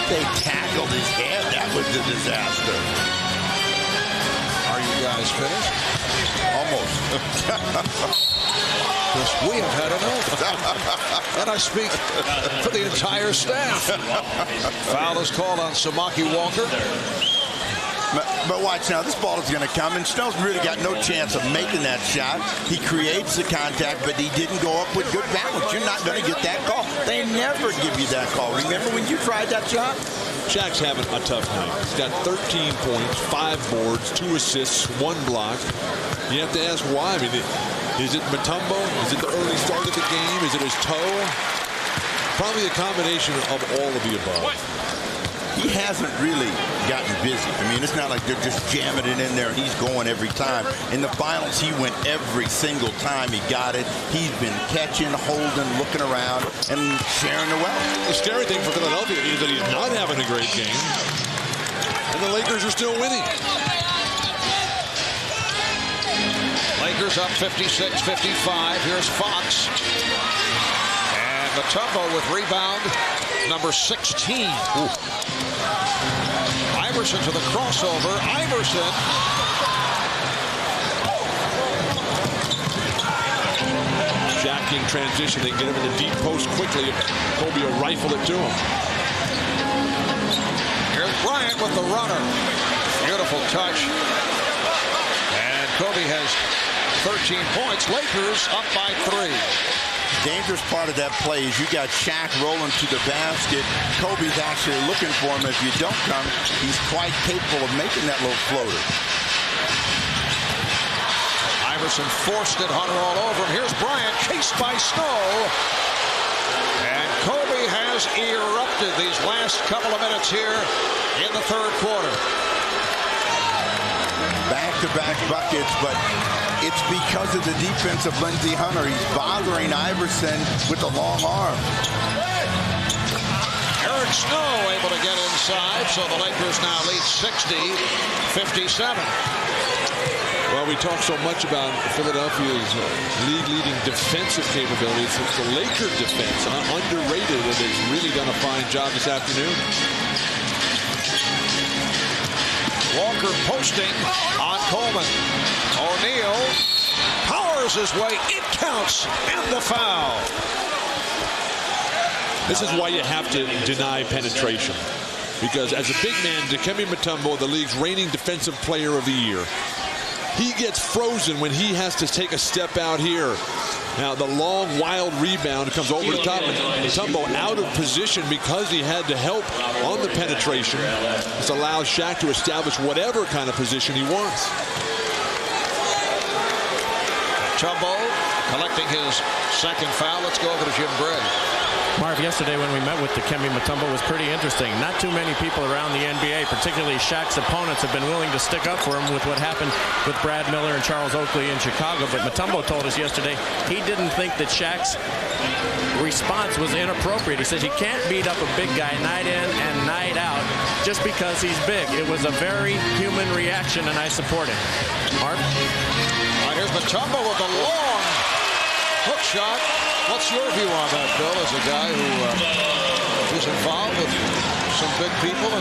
They tackled his head. That was the disaster. Are you guys finished? Almost. Yes, we have had enough. And I speak for the entire staff. Foul is called on Samaki Walker. But watch now, this ball is going to come, and Snow's really got no chance of making that shot. He creates the contact, but he didn't go up with good balance. You're not going to get that call. They never give you that call. Remember when you tried that shot? Shaq's having a tough night. He's got 13 points, 5 boards, 2 assists, 1 block. You have to ask why. I mean, is it Mutombo? Is it the early start of the game? Is it his toe? Probably a combination of all of the above. he hasn't really gotten busy. I mean, it's not like they're just jamming it in there and he's going every time. In the finals, he went every single time he got it. He's been catching, holding, looking around, and sharing the wealth. The scary thing for Philadelphia is that he's not having a great game, and the Lakers are still winning. Lakers up 56-55. Here's Fox. And Mutombo with rebound number 16. Ooh. Iverson to the crossover. Iverson. Jacking transition. They get him in the deep post quickly. Kobe will rifle it to him. Here's Bryant with the runner. Beautiful touch. And Kobe has 13 points. Lakers up by 3. Dangerous part of that play is you got Shaq rolling to the basket. Kobe's actually looking for him. If you don't come, he's quite capable of making that little floater. Iverson forced it. Hunter all over him. Here's Bryant, chased by Snow. And Kobe has erupted these last couple of minutes here in the third quarter. Back-to-back buckets, but it's because of the defense of Lindsey Hunter. He's bothering Iverson with the long arm. Eric Snow able to get inside, so the Lakers now lead 60-57. Well, we talk so much about Philadelphia's league-leading defensive capabilities. It's the Laker defense, underrated, and it's really done a fine job this afternoon. Walker posting on Coleman. O'Neal powers his way. It counts, and the foul. This is why you have to deny penetration. Because as a big man, Dikembe Mutombo, the league's reigning defensive player of the year, he gets frozen when he has to take a step out here. Now, the long, wild rebound comes over the top. Mutombo out of position because he had to help on the penetration. This allows Shaq to establish whatever kind of position he wants. Mutombo collecting his second foul. Let's go over to Jim Gray. Marv, yesterday when we met with Dikembe Mutombo was pretty interesting. Not too many people around the NBA, particularly Shaq's opponents, have been willing to stick up for him with what happened with Brad Miller and Charles Oakley in Chicago. But Mutombo told us yesterday he didn't think that Shaq's response was inappropriate. He says you can't beat up a big guy night in and night out just because he's big. It was a very human reaction, and I support it. Marv? All right, here's Mutombo with a long hook shot. What's your view on that, Bill, as a guy who is involved with some big people? And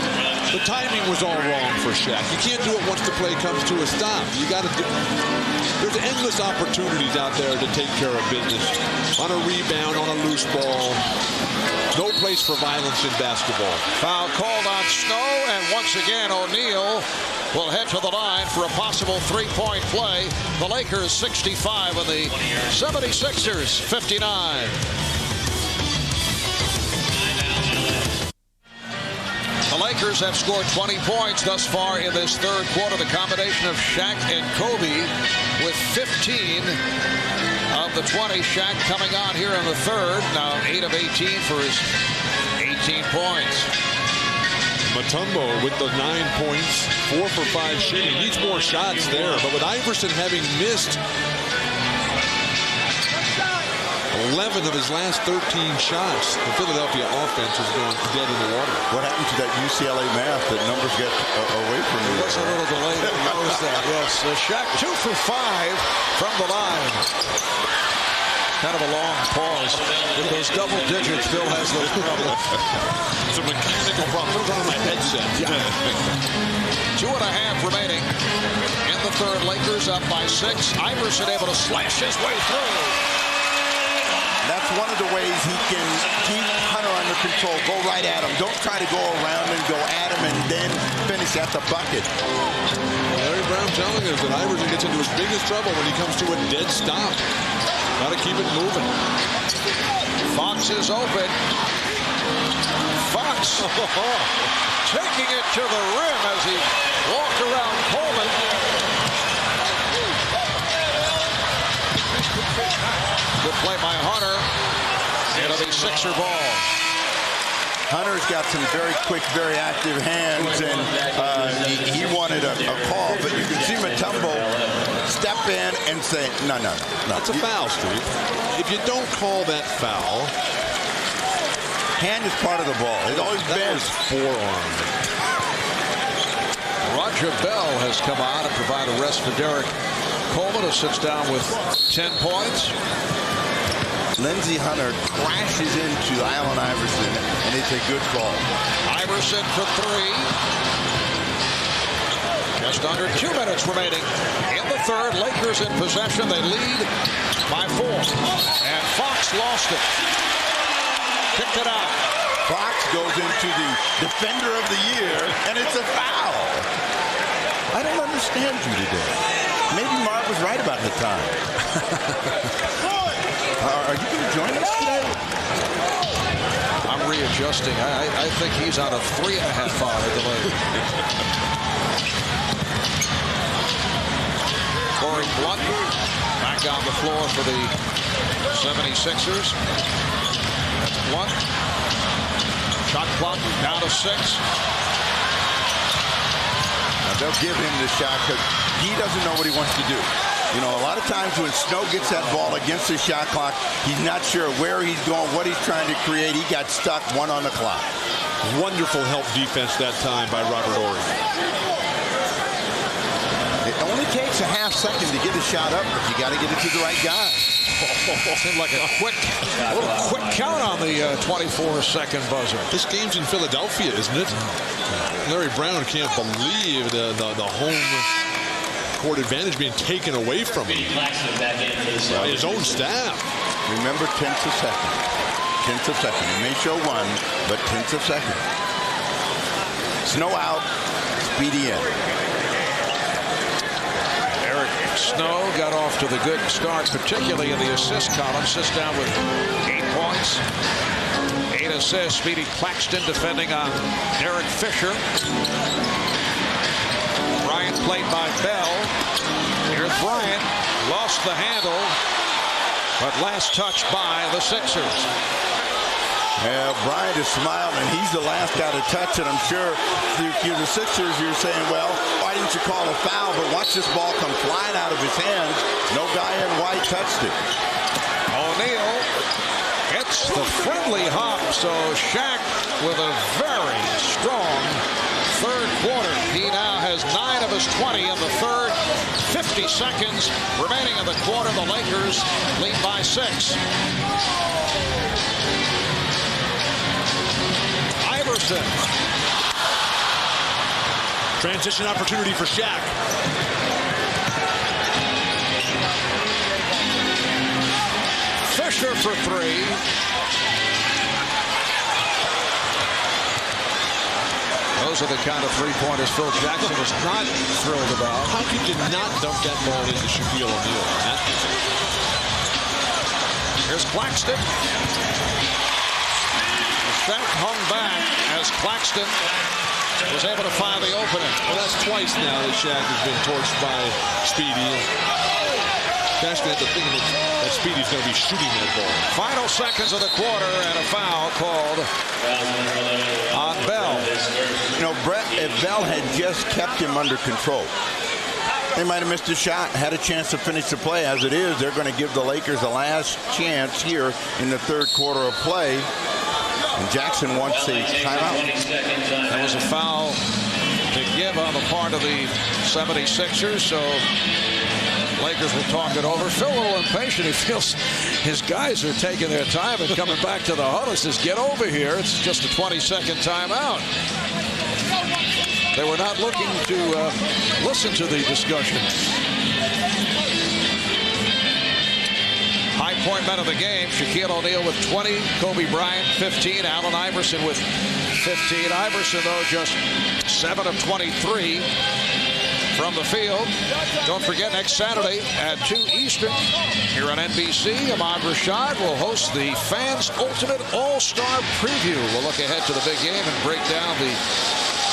the timing was all wrong for Shaq. You can't do it once the play comes to a stop. You got to do. There's endless opportunities out there to take care of business. On a rebound, on a loose ball. No place for violence in basketball. Foul called on Snow, and once again O'Neal will head to the line for a possible three-point play. The Lakers 65 and the 76ers 59. The Lakers have scored 20 points thus far in this third quarter. The combination of Shaq and Kobe with 15 of the 20. Shaq coming on here in the third. Now 8 of 18 for his 18 points. Mutombo with the 9 points, 4 for 5 shooting. Needs more shots there, but with Iverson having missed 11 of his last 13 shots, the Philadelphia offense is going dead in the water. What happened to that UCLA math that numbers get away from you? There's a little delay to notice that, yes. Shaq 2 for 5 from the line. Kind of a long pause. With those double digits, Bill has those problems. It's a mechanical problem. Put it on my headset. Yeah. 2.5 remaining in the third. Lakers up by 6. Iverson able to slash his way through. That's one of the ways he can keep Hunter under control. Go right at him. Don't try to go around and go at him and then finish at the bucket. Larry Brown telling us that Iverson gets into his biggest trouble when he comes to a dead stop. Got to keep it moving. Fox is open. Fox taking it to the rim as he walked around Coleman. Good play by Hunter. It'll be Sixer ball. Hunter's got some very quick, very active hands, and he wanted a call, but you can see Mutombo step in and say, no. That's a foul, Steve. If you don't call that foul, hand is part of the ball. It's always been forearm. Roger Bell has come on and provide a rest for Derek Coleman, who sits down with 10 points. Lindsey Hunter crashes into Allen Iverson, and it's a good call. Iverson for three. Just under 2 minutes remaining in the third. Lakers in possession. They lead by 4. And Fox lost it. Kicked it out. Fox goes into the defender of the year, and it's a foul. I don't understand you today. Maybe Mark was right about the time. Are you going to join us today? I'm readjusting. I think he's on a 3.5-hour delay. Corey Blunt back on the floor for the 76ers. That's Blunt. Shot clock down to 6. Now they'll give him the shot because he doesn't know what he wants to do. You know, a lot of times when Snow gets that ball against the shot clock, he's not sure where he's going, what he's trying to create. He got stuck, 1 on the clock. Wonderful help defense that time by Robert Horry. It only takes a half second to get a shot up, but you got to get it to the right guy. Seemed like a little quick count on the 24-second buzzer. This game's in Philadelphia, isn't it? Larry Brown can't believe the home court advantage being taken away from him by his own staff. Remember, tenths of second. Tenths of second. It may show 1, but tenths of second. Snow out, Speedy in. Eric Snow got off to the good start, particularly in the assist column. Sits down with 8 points. 8 assists. Speedy Claxton defending on Derek Fisher. Bryant played by Bell. Here's Bryant. Lost the handle, but last touch by the Sixers. Yeah, Bryant is smiling. He's the last guy to touch it. I'm sure if you're the Sixers, you're saying, well, why didn't you call a foul? But watch this ball come flying out of his hands. No guy in white touched it. O'Neal gets the friendly hop. So Shaq with a very strong third quarter. He now has 9 of his 20 in the third. 50 seconds remaining in the quarter. The Lakers lead by 6. Iverson. Transition opportunity for Shaq. Fisher for 3. Those are the kind of three-pointers Phil Jackson was not thrilled about. How could you not dump that ball into Shaquille O'Neal on that? Here's Claxton. Shaq hung back as Claxton was able to find the opening. Well, that's twice now that Shaq has been torched by Speedy. Shaq's going to have to think that Speedy's going to be shooting that ball. Final seconds of the quarter and a foul called on Bell. You know, Brett, if Bell had just kept him under control, they might have missed a shot, had a chance to finish the play. As it is, they're going to give the Lakers a last chance here in the third quarter of play. And Jackson wants a timeout. That was a foul to give on the part of the 76ers, so Lakers will talk it over. Phil a little impatient. He feels his guys are taking their time and coming back to the huddle. He says, get over here. It's just a 20-second timeout. They were not looking to listen to the discussion. High point men of the game. Shaquille O'Neal with 20. Kobe Bryant, 15. Allen Iverson with 15. Iverson, though, just 7 of 23 from the field. Don't forget, next Saturday at 2 Eastern here on NBC, Ahmad Rashad will host the Fans Ultimate All-Star Preview. We'll look ahead to the big game and break down the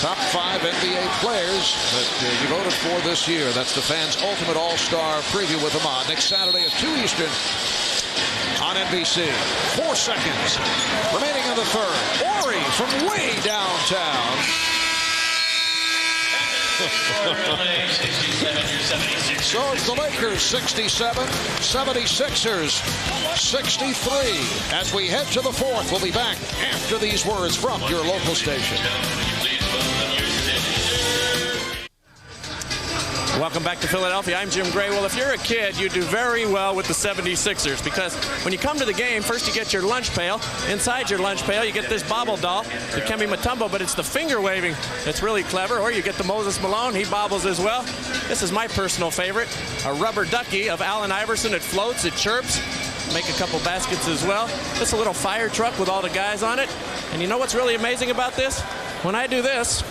top 5 NBA players that you voted for this year. That's the Fans Ultimate All-Star Preview with Ahmad next Saturday at 2 Eastern on NBC. 4 seconds remaining in the third. Horry from way downtown. So it's the Lakers 67, 76ers 63. As we head to the fourth, we'll be back after these words from your local station. Welcome back to Philadelphia. I'm Jim Gray. Well, if you're a kid, you do very well with the 76ers because when you come to the game, first you get your lunch pail. Inside your lunch pail, you get this bobble doll, the Kembe Mutombo, but it's the finger waving that's really clever. Or you get the Moses Malone. He bobbles as well. This is my personal favorite, a rubber ducky of Allen Iverson. It floats, it chirps. Make a couple baskets as well. It's a little fire truck with all the guys on it. And you know what's really amazing about this? When I do this,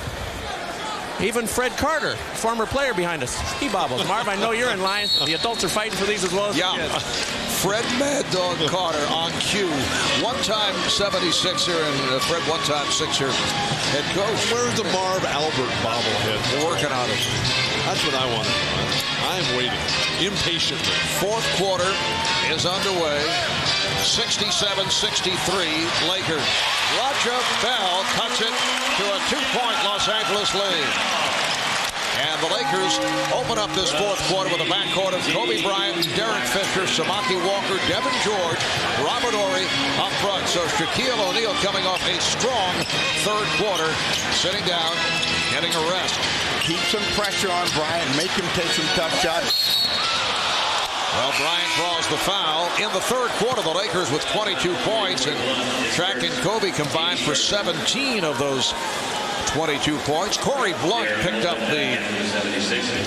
even Fred Carter, former player behind us, he bobbles. Marv, I know you're in line. The adults are fighting for these as well as the kids. Fred Mad Dog Carter on cue. One-time 76er and Fred one-time Sixer head coach. Where's the Marv Albert bobblehead? We're working on it. That's what I want. I'm waiting impatiently. Fourth quarter is underway. 67-63 Lakers. Roger Bell cuts it to a 2-point Los Angeles lead. And the Lakers open up this fourth quarter with a backcourt of Kobe Bryant, Derek Fisher, Samaki Walker, Devin George, Robert Horry up front. So Shaquille O'Neal coming off a strong third quarter, sitting down, getting a rest. Keep some pressure on Bryant, make him take some tough shots. Well, Bryant draws the foul. In the third quarter, the Lakers with 22 points, and Shaq and Kobe combined for 17 of those 22 points. Corey Blunt picked up the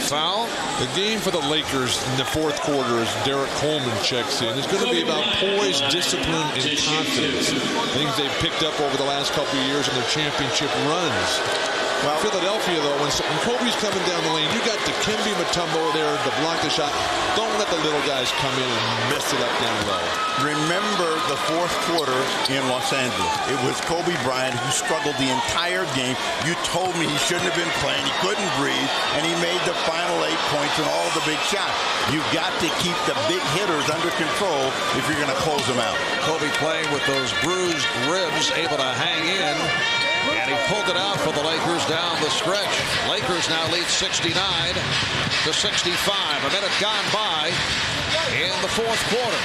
foul. The game for the Lakers in the fourth quarter, as Derek Coleman checks in, is going to be about poise, discipline, and confidence. Things they've picked up over the last couple of years in their championship runs. Well, Philadelphia, though, when Kobe's coming down the lane, you got the Kembe Mutombo there to block the shot. Don't let the little guys come in and mess it up down low. Remember the fourth quarter in Los Angeles. It was Kobe Bryant who struggled the entire game. You told me he shouldn't have been playing. He couldn't breathe, and he made the final 8 points and all the big shots. You've got to keep the big hitters under control if you're going to close them out. Kobe playing with those bruised ribs, able to hang in. And he pulled it out for the Lakers down the stretch. Lakers now lead 69-65. A minute gone by in the fourth quarter.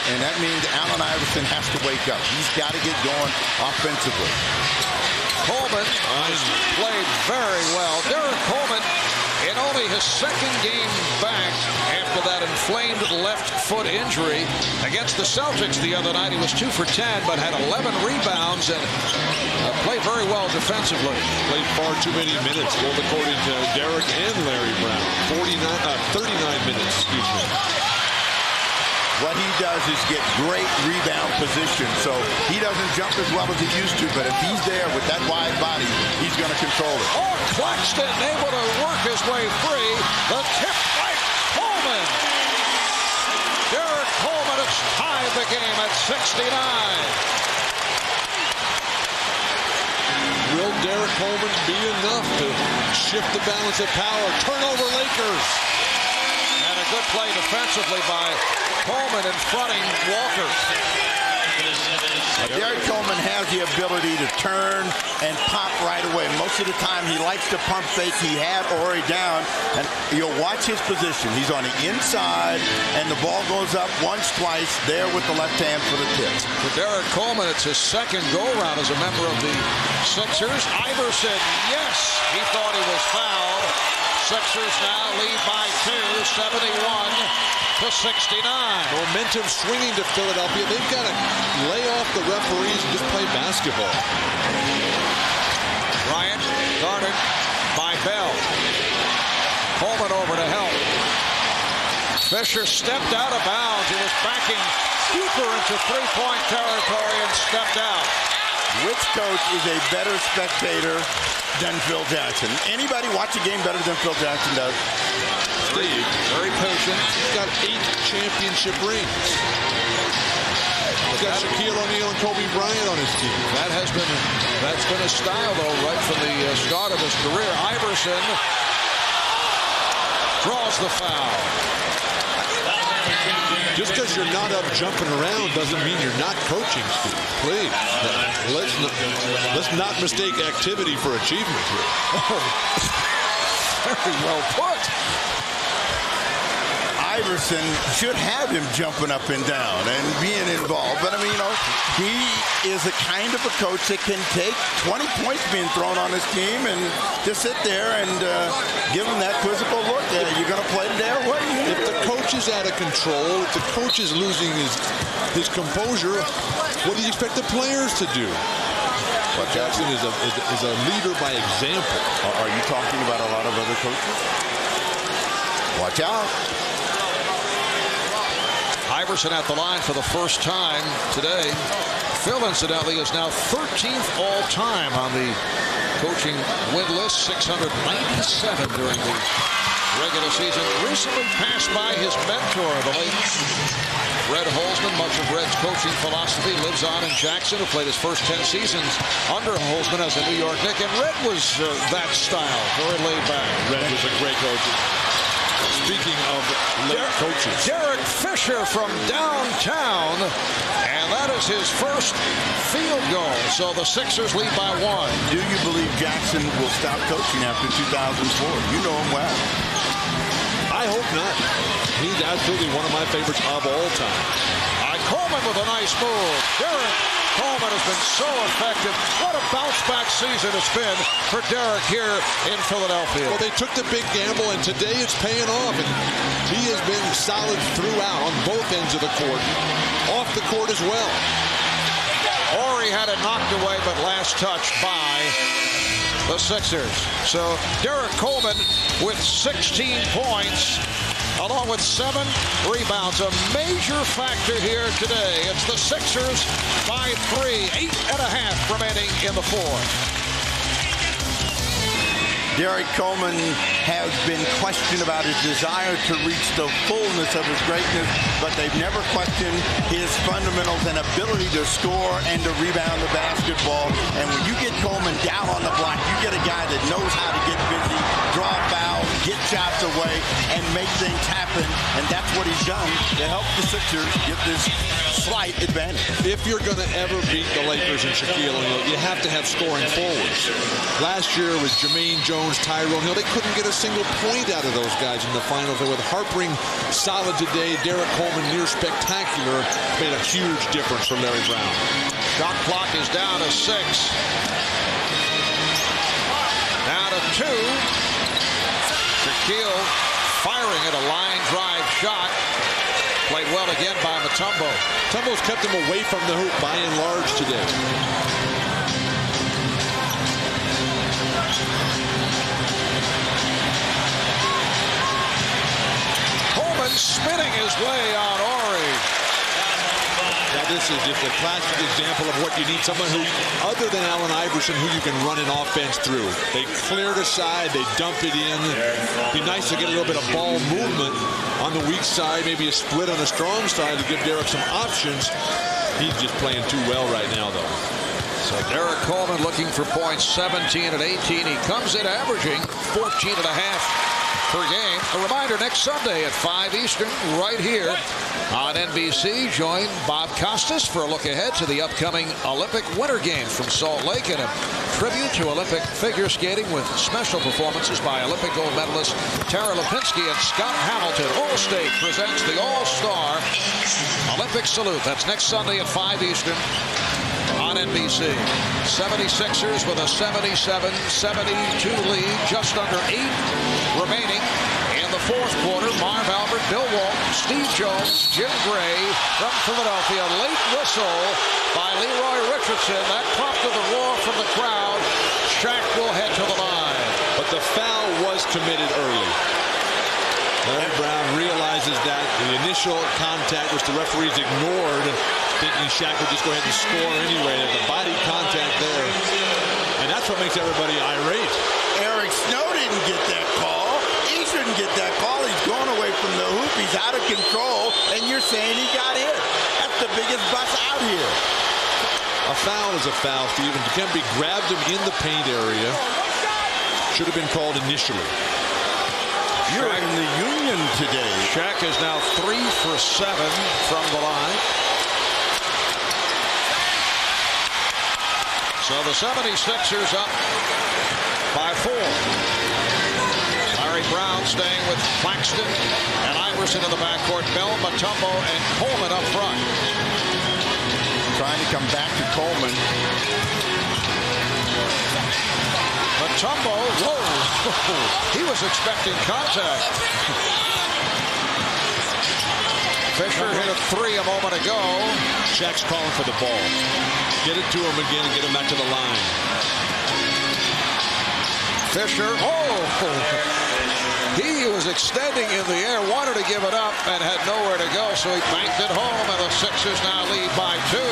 And that means Allen Iverson has to wake up. He's got to get going offensively. Coleman played very well. Derek Coleman, in only his second game back after that inflamed left foot injury against the Celtics the other night, he was 2 for 10, but had 11 rebounds and played very well defensively. Played far too many minutes, both according to Derek and Larry Brown. 39 minutes, excuse me. What he does is get great rebound position, so he doesn't jump as well as he used to, but if he's there with that wide body, he's going to control it. Oh, Claxton able to work his way free. The tip by Coleman. Derek Coleman has tied the game at 69. Will Derek Coleman be enough to shift the balance of power? Turnover Lakers. And a good play defensively by Coleman in fronting Walker. Derek Coleman has the ability to turn and pop right away. Most of the time he likes to pump fake. He had Horry down, and you'll watch his position. He's on the inside, and the ball goes up once, twice, there with the left hand for the tip. For Derek Coleman, it's his second go-around as a member of the Sixers. Iverson, yes, he thought he was fouled. Sixers now lead by 2, 71-69. Momentum swinging to Philadelphia. They've got to lay off the referees and just play basketball. Bryant guarded by Bell. Coleman over to help. Fisher stepped out of bounds. He was backing deeper into three-point territory and stepped out. Which coach is a better spectator than Phil Jackson? Anybody watch a game better than Phil Jackson does? Steve, very patient. He's got 8 championship rings. He's got Shaquille O'Neal and Kobe Bryant on his team. That's been his style, though, right from the start of his career. Iverson draws the foul. Just because you're not up jumping around doesn't mean you're not coaching, Steve. Please. Let's not mistake activity for achievement here. Very well put. Iverson should have him jumping up and down and being involved. But, I mean, he is the kind of a coach that can take 20 points being thrown on his team and just sit there and give him that quizzical look. You're going to play today or what? If the coach is out of control, if the coach is losing his composure, what do you expect the players to do? Well, Jackson is a leader by example. Are you talking about a lot of other coaches? Watch out. Iverson at the line for the first time today. Phil, incidentally, is now 13th all-time on the coaching win list, 697 during the regular season. Recently passed by his mentor, the late Red Holzman. Much of Red's coaching philosophy lives on in Jackson, who played his first 10 seasons under Holzman as a New York Knick. And Red was that style, very laid back. Red was a great coach. Speaking of late coaches, Derek Fisher from downtown, and that is his first field goal. So the Sixers lead by 1. Do you believe Jackson will stop coaching after 2004? You know him well. I hope not. He's absolutely one of my favorites of all time. Coleman with a nice move. Derek Coleman has been so effective. What a bounce-back season it's been for Derek here in Philadelphia. Well, they took the big gamble, and today it's paying off. And he has been solid throughout on both ends of the court, off the court as well. Horry had it knocked away, but last touch by the Sixers. So Derek Coleman with 16 points, along with 7 rebounds. A major factor here today. It's the Sixers by 3, 8.5 remaining in the fourth. Derek Coleman has been questioned about his desire to reach the fullness of his greatness, but they've never questioned his fundamentals and ability to score and to rebound the basketball. And when you get Coleman down on the block, you get a guy that knows how to get busy, draw fouls, get shots away, and make things happen. And that's what he's done to help the Sixers get this slight advantage. If you're going to ever beat the Lakers and Shaquille O'Neal, you have to have scoring forwards. Last year was Jermaine Jones, Tyrone Hill. They couldn't get a single point out of those guys in the finals. And with Harpering solid today, Derek Coleman near spectacular, made a huge difference for Larry Brown. Shot clock is down to 6. Down to 2. Shaquille firing at a line drive shot. Played well again by Mutombo. Mutombo's kept him away from the hoop by and large today. Coleman spinning his way on Horry. Now this is just a classic example of what you need. Someone who, other than Allen Iverson, who you can run an offense through. They clear it aside, they dump it in. It'd be nice to get a little bit of ball movement on the weak side, maybe a split on the strong side to give Derek some options. He's just playing too well right now, though. So Derek Coleman looking for points, 17 and 18. He comes in averaging 14.5 per game. A reminder, next Sunday at 5 Eastern, right here on NBC. Join Bob Costas for a look ahead to the upcoming Olympic Winter Games from Salt Lake and a tribute to Olympic figure skating with special performances by Olympic gold medalist Tara Lipinski and Scott Hamilton. Allstate presents the All-Star Olympic Salute. That's next Sunday at 5 Eastern on NBC. 76ers with a 77-72 lead, just under 8 remaining in the fourth quarter. Marv Albert, Bill Walton, Steve Jones, Jim Gray from Philadelphia. Late whistle by Leroy Richardson. That prompted the roar from the crowd. Shaq will head to the line. But the foul was committed early. Larry Brown realizes that the initial contact, which the referees ignored, thinking Shaq would just go ahead and score anyway. The body contact there. And that's what makes everybody irate. Eric Snow didn't get that call. He shouldn't get that call. He's going away from the hoop. He's out of control. And you're saying he got hit. That's the biggest bust out here. A foul is a foul, Stephen. Dikembe grabbed him in the paint area. Should have been called initially. You're in the union today. Shaq is now 3 for 7 from the line. So the 76ers up by 4. Larry Brown staying with Claxton and Iverson in the backcourt. Bell, Mutombo, and Coleman up front. Trying to come back to Coleman. Mutombo, whoa, he was expecting contact. Fisher hit a 3 a moment ago. Shaq's calling for the ball. Get it to him again and get him back to the line. Fisher, he was extending in the air, wanted to give it up, and had nowhere to go, so he banked it home, and the Sixers now lead by 2.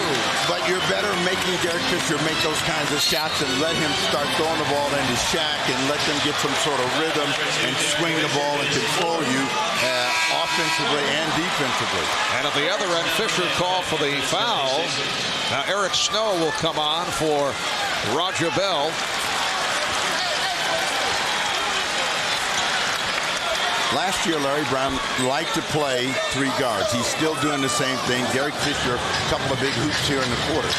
But you're better making Derek Fisher make those kinds of shots and let him start throwing the ball into Shaq and let them get some sort of rhythm and swing the ball and control you offensively and defensively. And at the other end, Fisher called for the foul. Now Eric Snow will come on for Roger Bell. Last year, Larry Brown liked to play 3 guards. He's still doing the same thing. Derek Fisher, a couple of big hoops here in the quarter.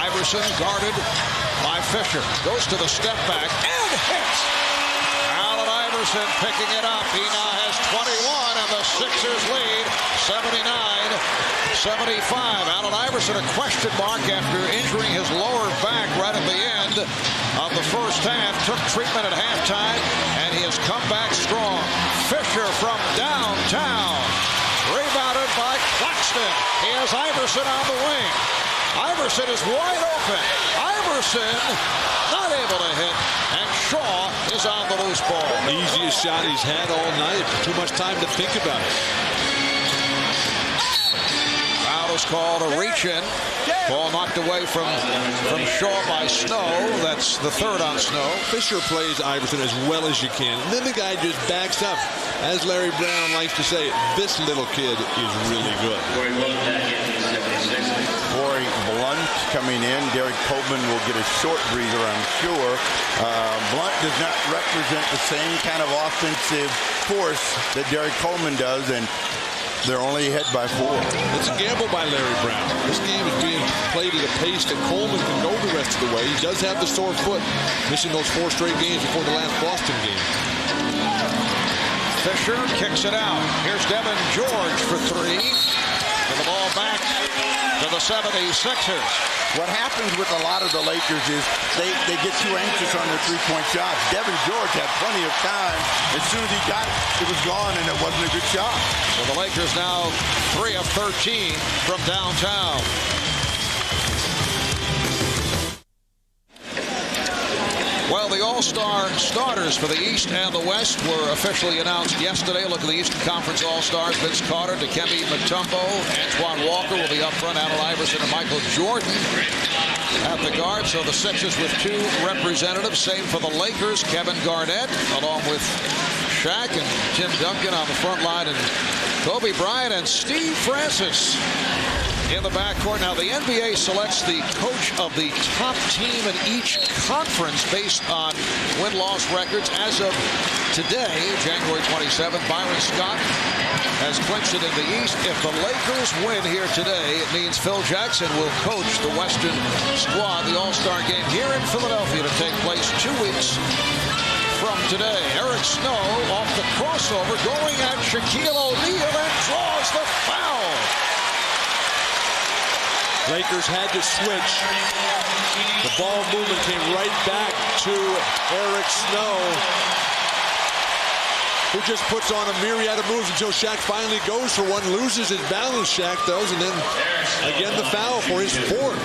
Iverson guarded by Fisher. Goes to the step back and hits. Allen Iverson picking it up. He now has 21, and the Sixers lead 79-75. Allen Iverson a question mark after injuring his lower back right at the end of the first half. Took treatment at halftime, and he has come back strong. Fisher from downtown. Rebounded by Claxton. He has Iverson on the wing. Iverson is wide open. Iverson not able to hit, and Shaw is on the loose ball. Easiest shot he's had all night. Too much time to think about it. Foul is called a reach-in. Ball knocked away from Shaw by Snow. That's the 3rd on Snow. Fisher plays Iverson as well as you can. And then the guy just backs up. As Larry Brown likes to say, this little kid is really good. Corey Blunt coming in. Derek Coleman will get a short breather, I'm sure. Blunt does not represent the same kind of offensive force that Derek Coleman does, and they're only ahead by 4. It's a gamble by Larry Brown. This game is being played at a pace that Coleman can go the rest of the way. He does have the sore foot, missing those 4 straight games before the last Boston game. Fisher kicks it out. Here's Devin George for 3. And the ball back to the 76ers. What happens with a lot of the Lakers is they get too anxious on their 3-point shots. Devin George had plenty of time. As soon as he got it, it was gone, and it wasn't a good shot. So the Lakers now 3 of 13 from downtown. Well, the All-Star starters for the East and the West were officially announced yesterday. Look at the Eastern Conference All-Stars. Vince Carter, Dikembe Mutombo, Antoine Walker will be up front. Allen Iverson and Michael Jordan at the guard. So the Sixers with 2 representatives. Same for the Lakers. Kevin Garnett along with Shaq and Tim Duncan on the front line. And Kobe Bryant and Steve Francis in the backcourt. Now the NBA selects the coach of the top team in each conference based on win-loss records. As of today, January 27th, Byron Scott has clinched it in the East. If the Lakers win here today, it means Phil Jackson will coach the Western squad. The All-Star game here in Philadelphia to take place 2 weeks from today. Eric Snow off the crossover, going at Shaquille O'Neal and draws the foul. Lakers had to switch. The ball movement came right back to Eric Snow, who just puts on a myriad of moves until Shaq finally goes for one, loses his balance, Shaq does, and then again the foul for his 4th.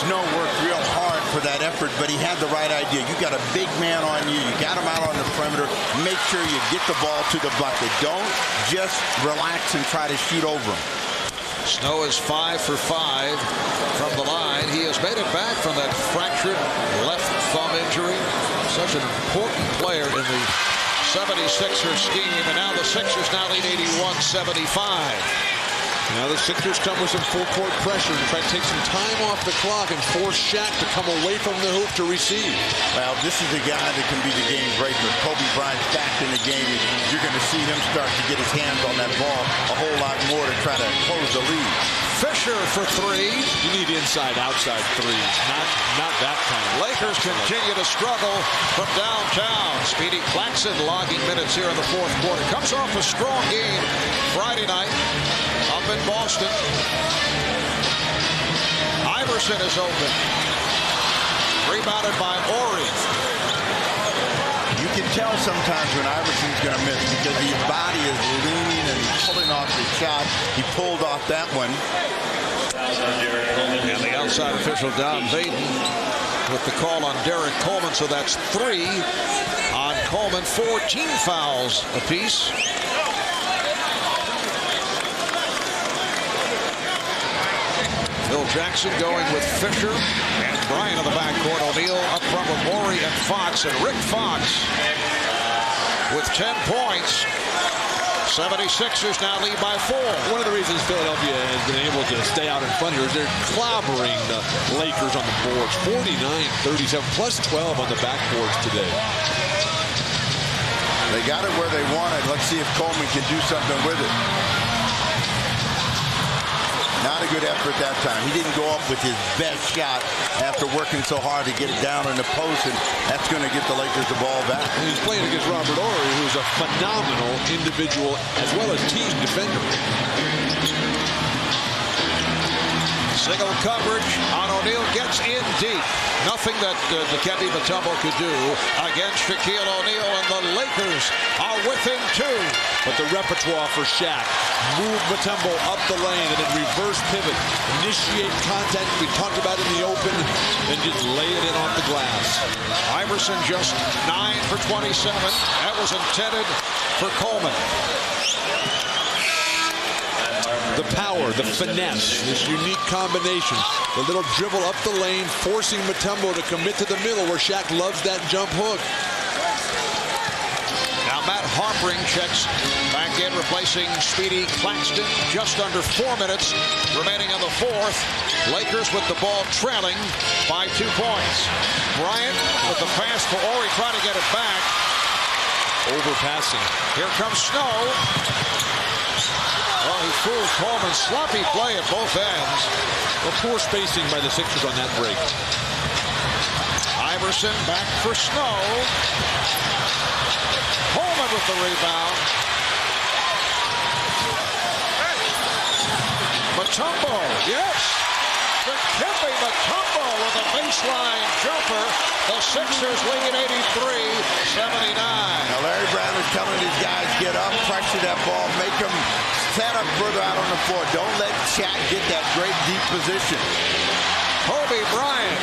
Snow worked real hard for that effort, but he had the right idea. You got a big man on you. You got him out on the perimeter. Make sure you get the ball to the bucket. Don't just relax and try to shoot over him. Snow is 5 for 5 from the line. He has made it back from that fractured left thumb injury. Such an important player in the 76ers scheme. And now the Sixers now lead 81-75. Now the Sixers come with some full court pressure and try to take some time off the clock and force Shaq to come away from the hoop to receive. Well, this is a guy that can be the game breaker. Kobe Bryant's back in the game. You're going to see him start to get his hands on that ball a whole lot more to try to close the lead. Fisher for three. You need inside-outside threes, not that kind of. Lakers continue to struggle from downtown. Speedy Claxton logging minutes here in the fourth quarter. Comes off a strong game Friday night up in Boston. Iverson is open. Rebounded by Ori. You can tell sometimes when Iverson's going to miss because his body is leaning and pulling off the shot. He pulled off that one. And the outside official, Don Vaden, with the call on Derek Coleman. So that's 3 on Coleman. 14 fouls apiece. Phil Jackson going with Fisher and Bryant in the backcourt. O'Neal up front with Morey and Fox. And Rick Fox with 10 points. 76ers now lead by 4. One of the reasons Philadelphia has been able to stay out in front here is they're clobbering the Lakers on the boards. 49-37, plus 12 on the backboards today. They got it where they wanted. Let's see if Coleman can do something with it. Not a good effort that time. He didn't go up with his best shot after working so hard to get it down in the post, and that's going to get the Lakers the ball back. And he's playing against Robert Horry, who's a phenomenal individual as well as team defender. Single coverage on O'Neal, gets in deep. Nothing that Dikembe Mutombo could do against Shaquille O'Neal, and the Lakers are within 2. But the repertoire for Shaq, move Mutombo up the lane and then reverse pivot, initiate contact we talked about in the open, and just lay it in off the glass. Iverson just 9 for 27. That was intended for Coleman. The power, the finesse, this unique combination. The little dribble up the lane, forcing Mutombo to commit to the middle where Shaq loves that jump hook. Now Matt Harpring checks back in, replacing Speedy Claxton. Just under 4 minutes remaining in the fourth. Lakers with the ball trailing by 2 points. Bryant with the pass for Ori, trying to get it back. Overpassing. Here comes Snow. Well, he fools Coleman. Sloppy play at both ends. Well, poor spacing by the Sixers on that break. Iverson back for Snow. Coleman with the rebound. Mutombo, yes. Dikembe Mutombo with a baseline jumper. The Sixers lead 83-79. Now Larry Brown is telling these guys, get up, pressure that ball, make them set up further out on the floor. Don't let Shaq get that great deep position. Kobe Bryant.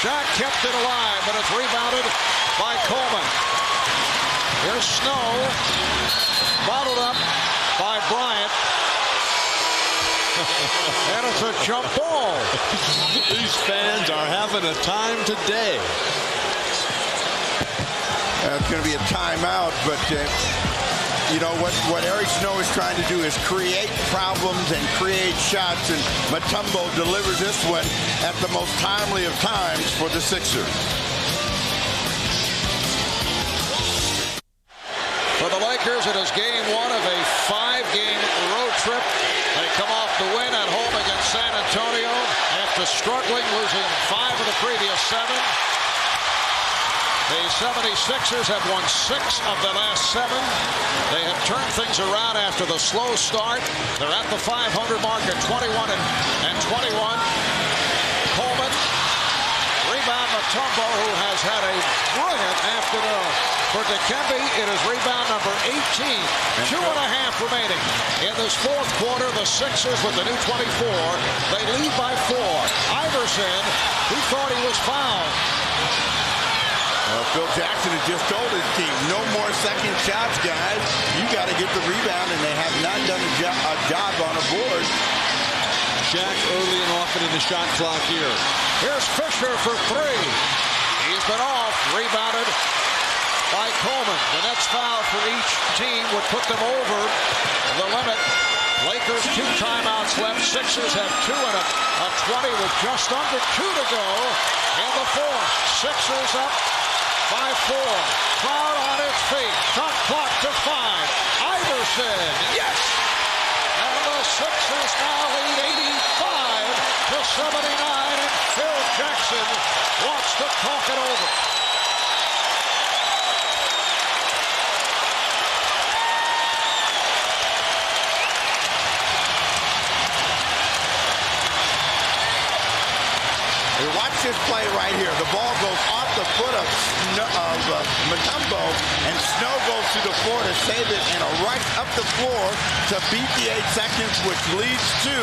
Shaq kept it alive, but it's rebounded by Coleman. Here's Snow. Bottled up by Bryant. And it's a jump ball. These fans are having a time today. It's going to be a timeout, but you know what Eric Snow is trying to do is create problems and create shots, and Mutombo delivers this one at the most timely of times for the Sixers. For the Lakers, it is game 1 of a 5-game road trip. They come off the win at home against San Antonio after struggling, losing 5 of the previous 7. The 76ers have won 6 of the last 7. They have turned things around after the slow start. They're at the 500 mark at 21 and 21. Coleman, rebound Mutombo, who has had a brilliant afternoon. For Dikembe, it is rebound number 18. 2.5 remaining. In this fourth quarter, the Sixers with the new 24. They lead by 4. Iverson, he thought he was fouled. Phil Jackson has just told his team, no more second shots, guys. You got to get the rebound, and they have not done a job on the board. Shaq early and often in the shot clock here. Here's Fisher for 3. He's been off, rebounded by Coleman. The next foul for each team would put them over the limit Lakers 2 timeouts left. Sixers have 2 and a 20 with just under 2 to go in the fourth. Sixers up by 4. Crowd on its feet. Shot clock to 5. Iverson, yes! And the Sixers now lead 85-79, and Phil Jackson wants to talk it over. Watch this play right here. The ball goes off the foot of Mutombo, and Snow goes to the floor to save it, and a rush up the floor to beat the 8 seconds, which leads to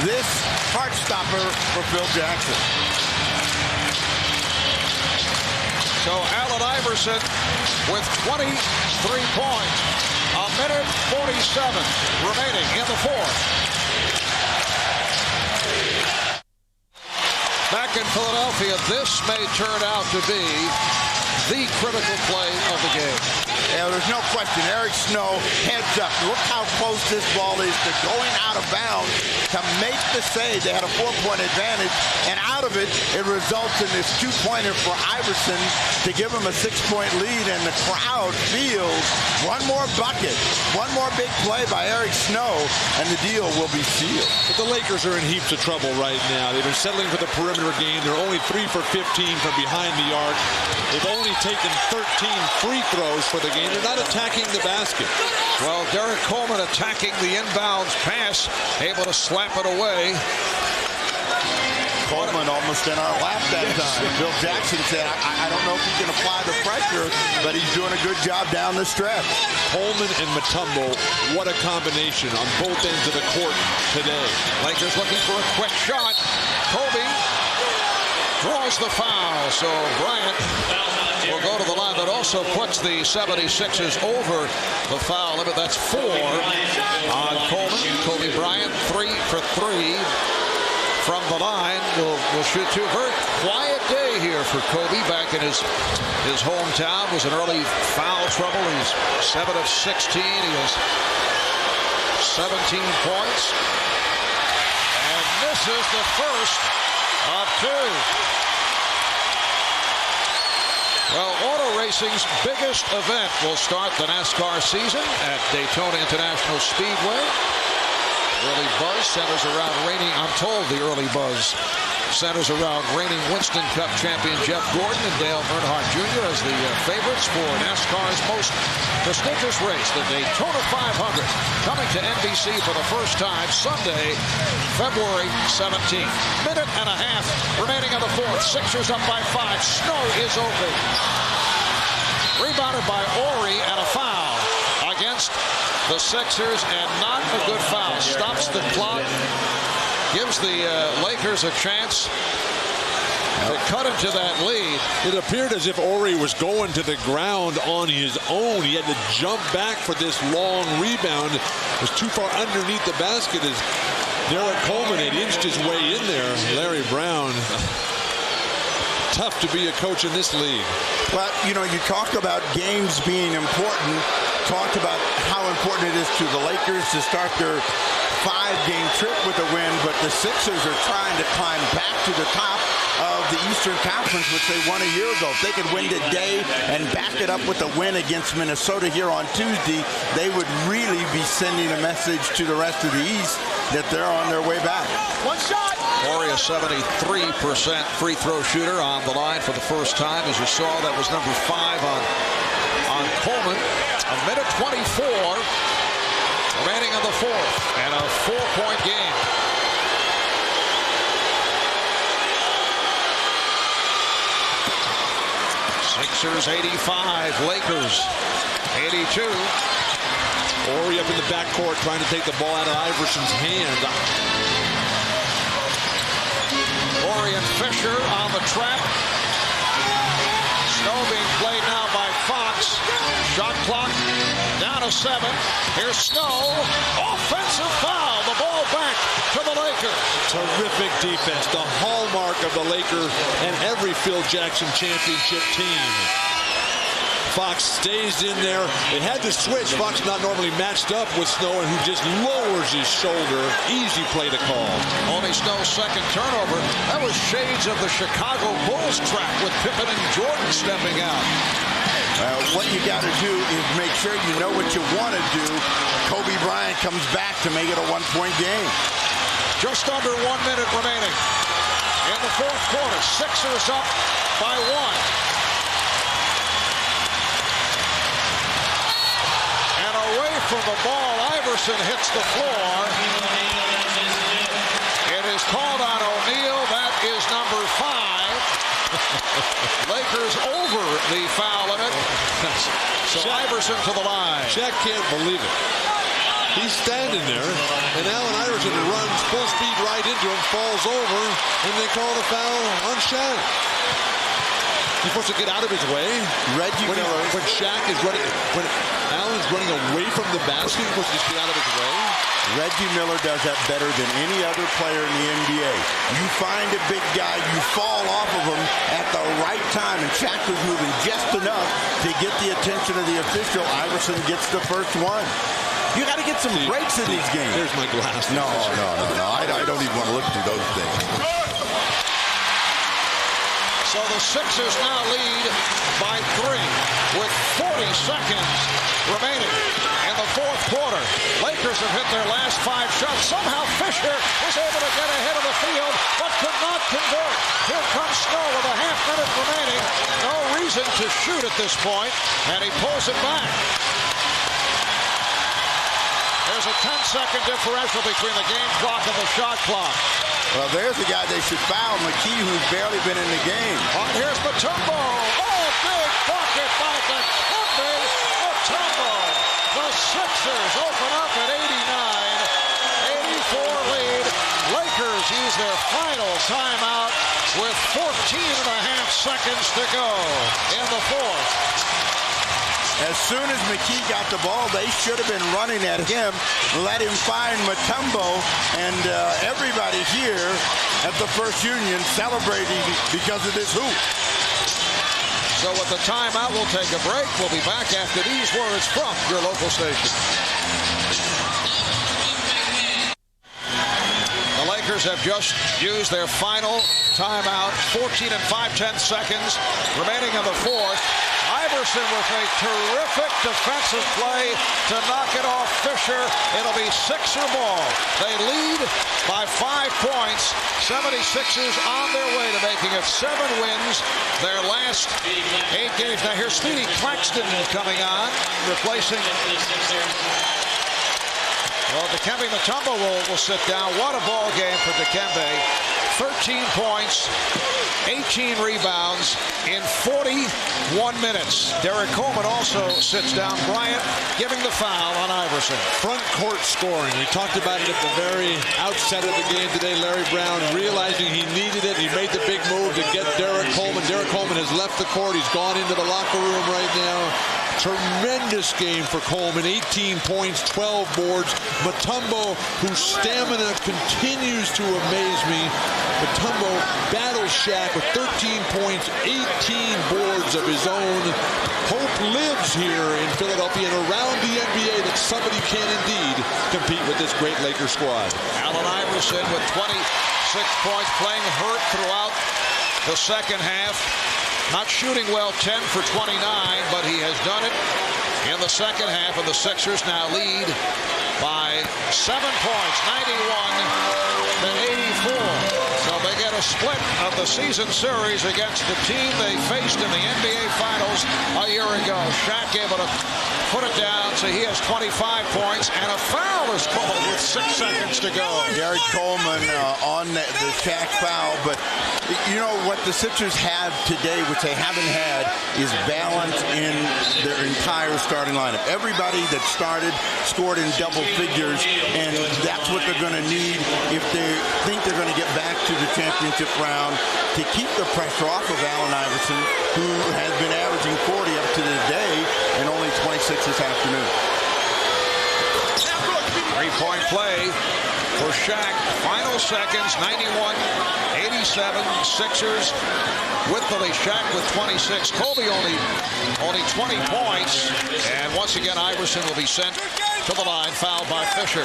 this heart stopper for Phil Jackson. So Allen Iverson with 23 points. A minute 47 remaining in the fourth. Back in Philadelphia, this may turn out to be the critical play of the game. Yeah, there's no question. Eric Snow heads up. Look how close this ball is to going out of bounds to make the save. They had a 4-point advantage, and out of it, it results in this 2-pointer for Iverson to give him a 6-point lead, and the crowd feels one more bucket, one more big play by Eric Snow, and the deal will be sealed. But the Lakers are in heaps of trouble right now. They've been settling for the perimeter game. They're only 3 for 15 from behind the arc. They've only taken 13 free throws for the game. They're not attacking the basket. Well, Derek Coleman attacking the inbounds pass, able to slap it away. Coleman almost in our lap that time. Bill Jackson said, I don't know if he can apply the pressure, but he's doing a good job down the stretch. Coleman and Mutombo, what a combination on both ends of the court today. Lakers looking for a quick shot. Kobe draws the foul, so Bryant will go to the line. That also puts the 76ers over the foul limit. That's 4 on Coleman. Kobe Bryant, 3 for 3 from the line. Will shoot 2. Very quiet day here for Kobe back in his hometown. Was in early foul trouble. He's 7 of 16. He has 17 points. And this is the first of 2. Well, auto racing's biggest event will start the NASCAR season at Daytona International Speedway. Early buzz centers around reigning, I'm told the early buzz centers around reigning Winston Cup champion Jeff Gordon and Dale Earnhardt Jr. as the favorites for NASCAR's most prestigious race, the Daytona 500, coming to NBC for the first time Sunday, February 17th. Minute and a half remaining in the fourth. Sixers up by 5. Snow is open. Rebounded by Ori and a foul against the Sixers, and not a good foul. Stops the clock. Gives the Lakers a chance to cut into that lead. It appeared as if Ori was going to the ground on his own. He had to jump back for this long rebound. It was too far underneath the basket as Derek Coleman had inched his way in there. Larry Brown. Tough to be a coach in this league. Well, you know, you talk about games being important. Talked about how important it is to the Lakers to start their 5-game trip with a win, but the Sixers are trying to climb back to the top of the Eastern Conference, which they won a year ago. If they could win today and back it up with a win against Minnesota here on Tuesday, they would really be sending a message to the rest of the East that they're on their way back. One shot! Ori, a 73% free throw shooter on the line for the first time. As you saw, that was number 5 on Coleman. A minute 24 remaining in the fourth, and a 4-point game. Sixers 85, Lakers 82. Ori up in the backcourt trying to take the ball out of Iverson's hand. Ori and Fisher on the trap. Snow being played now by Fox. Shot clock down to 7. Here's Snow. Offensive foul. The ball back to the Lakers. Terrific defense. The hallmark of the Lakers and every Phil Jackson championship team. Fox stays in there. They had to switch. Fox not normally matched up with Snow, and who just lowers his shoulder. Easy play to call. Only Snow's second turnover. That was shades of the Chicago Bulls track with Pippen and Jordan stepping out. What you got to do is make sure you know what you want to do. Kobe Bryant comes back to make it a one-point game. Just under 1 minute remaining in the fourth quarter. Sixers up by 1. And away from the ball, Iverson hits the floor. It is called on O'Neal. That is number 5. Lakers over the foul limit. So Iverson to the line. Shaq can't believe it. He's standing there, and Allen Iverson runs full speed right into him, falls over, and they call the foul on Shaq. He's supposed to get out of his way. Reggie Miller. When Shaq is running, when Allen's running away from the basket, he's supposed to just get out of his way. Reggie Miller does that better than any other player in the NBA. You find a big guy, you fall off of him at the right time, and Shaq was moving just enough to get the attention of the official. Iverson gets the first one. You got to get some breaks in these games. There's my glass. No. I don't even want to look through those things. So the Sixers now lead by 3 with 40 seconds remaining in the fourth quarter. Lakers have hit their last 5 shots. Somehow Fisher was able to get ahead of the field, but could not convert. Here comes Snow with a half minute remaining. No reason to shoot at this point, and he pulls it back. There's a 10-second differential between the game clock and the shot clock. Well, there's a guy they should foul, McKee, who's barely been in the game. Here's Mutombo. Oh, big bucket by Dikembe Mutombo. The Sixers open up at 89. 84 lead. Lakers use their final timeout with 14.5 seconds to go in the fourth. As soon as McKee got the ball, they should have been running at him, let him find Mutombo, and everybody here at the First Union celebrating because of this hoop. So with the timeout, we'll take a break. We'll be back after these words from your local station. The Lakers have just used their final timeout. 14 and 5/10 seconds remaining in the fourth. Iverson with a terrific defensive play to knock it off Fisher. It'll be Sixer ball. They lead by 5 points. 76ers on their way to making it 7 wins. Their last 8 games. Now here's Speedy Claxton coming on, replacing. Well, Dikembe Mutombo will sit down. What a ball game for Dikembe. 13 points, 18 rebounds in 41 minutes. Derek Coleman also sits down. Bryant giving the foul on Iverson. Front court scoring. We talked about it at the very outset of the game today. Larry Brown realizing he needed it. He made the big move to get Derek Coleman. Derek Coleman has left the court. He's gone into the locker room right now. Tremendous game for Coleman. 18 points, 12 boards. Mutombo, whose stamina continues to amaze me. Mutombo battles Shaq with 13 points, 18 boards of his own. Hope lives here in Philadelphia and around the NBA that somebody can indeed compete with this great Lakers squad. Allen Iverson with 26 points, playing hurt throughout the second half. Not shooting well, 10 for 29, but he has done it in the second half, and the Sixers now lead by 7 points, 91 to 84. So they get a split of the season series against the team they faced in the NBA Finals a year ago. Shaq able to put it down, so he has 25 points, and a foul is called with 6 seconds to go. Derek Coleman on the Shaq foul, but you know what the Sixers have today, which they haven't had, is balance in their entire starting lineup. Everybody that started scored in double figures, and that's what they're going to need if they think they're going to get back to the championship round, to keep the pressure off of Allen Iverson, who has been averaging 40 up to today and only 26 this afternoon. Three-point play for Shaq. Final seconds, 91-87. Sixers with the lead. Shaq with 26. Kobe only 20 points. And once again, Iverson will be sent to the line, fouled by Fisher.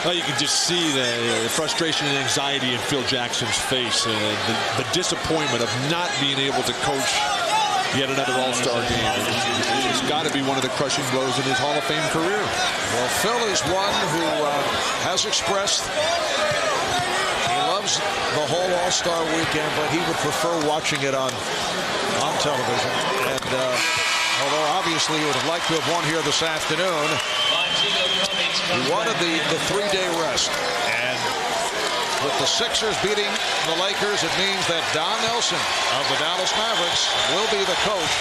Well, you can just see the frustration and anxiety in Phil Jackson's face. The disappointment of not being able to coach yet another All-Star game. It's got to be one of the crushing blows in his Hall of Fame career. Well, Phil is one who has expressed he loves the whole All-Star weekend, but he would prefer watching it on television. And although obviously he would have liked to have won here this afternoon, he wanted the three-day rest. And with the Sixers beating the Lakers, it means that Don Nelson of the Dallas Mavericks will be the coach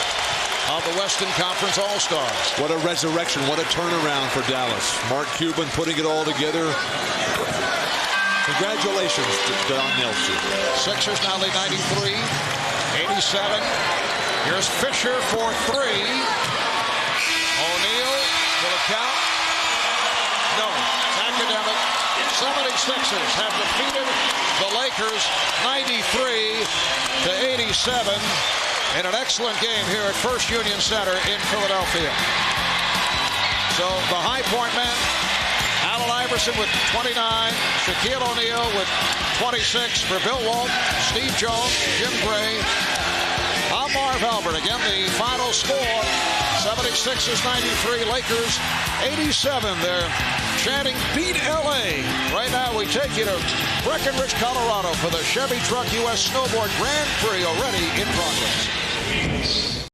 of the Western Conference All-Stars. What a resurrection. What a turnaround for Dallas. Mark Cuban putting it all together. Congratulations to Don Nelson. Sixers now lead 93-87. Here's Fisher for three. O'Neal for the count. No, academic. 76ers have defeated the Lakers 93-87 in an excellent game here at First Union Center in Philadelphia. So the high point man, Allen Iverson with 29, Shaquille O'Neal with 26 for Bill Walton, Steve Jones, Jim Gray, Marv Albert. Again, the final score, 76ers 93, Lakers 87. They're chanting, beat LA. Right now, we take you to Breckenridge, Colorado for the Chevy Truck U.S. Snowboard Grand Prix already in progress.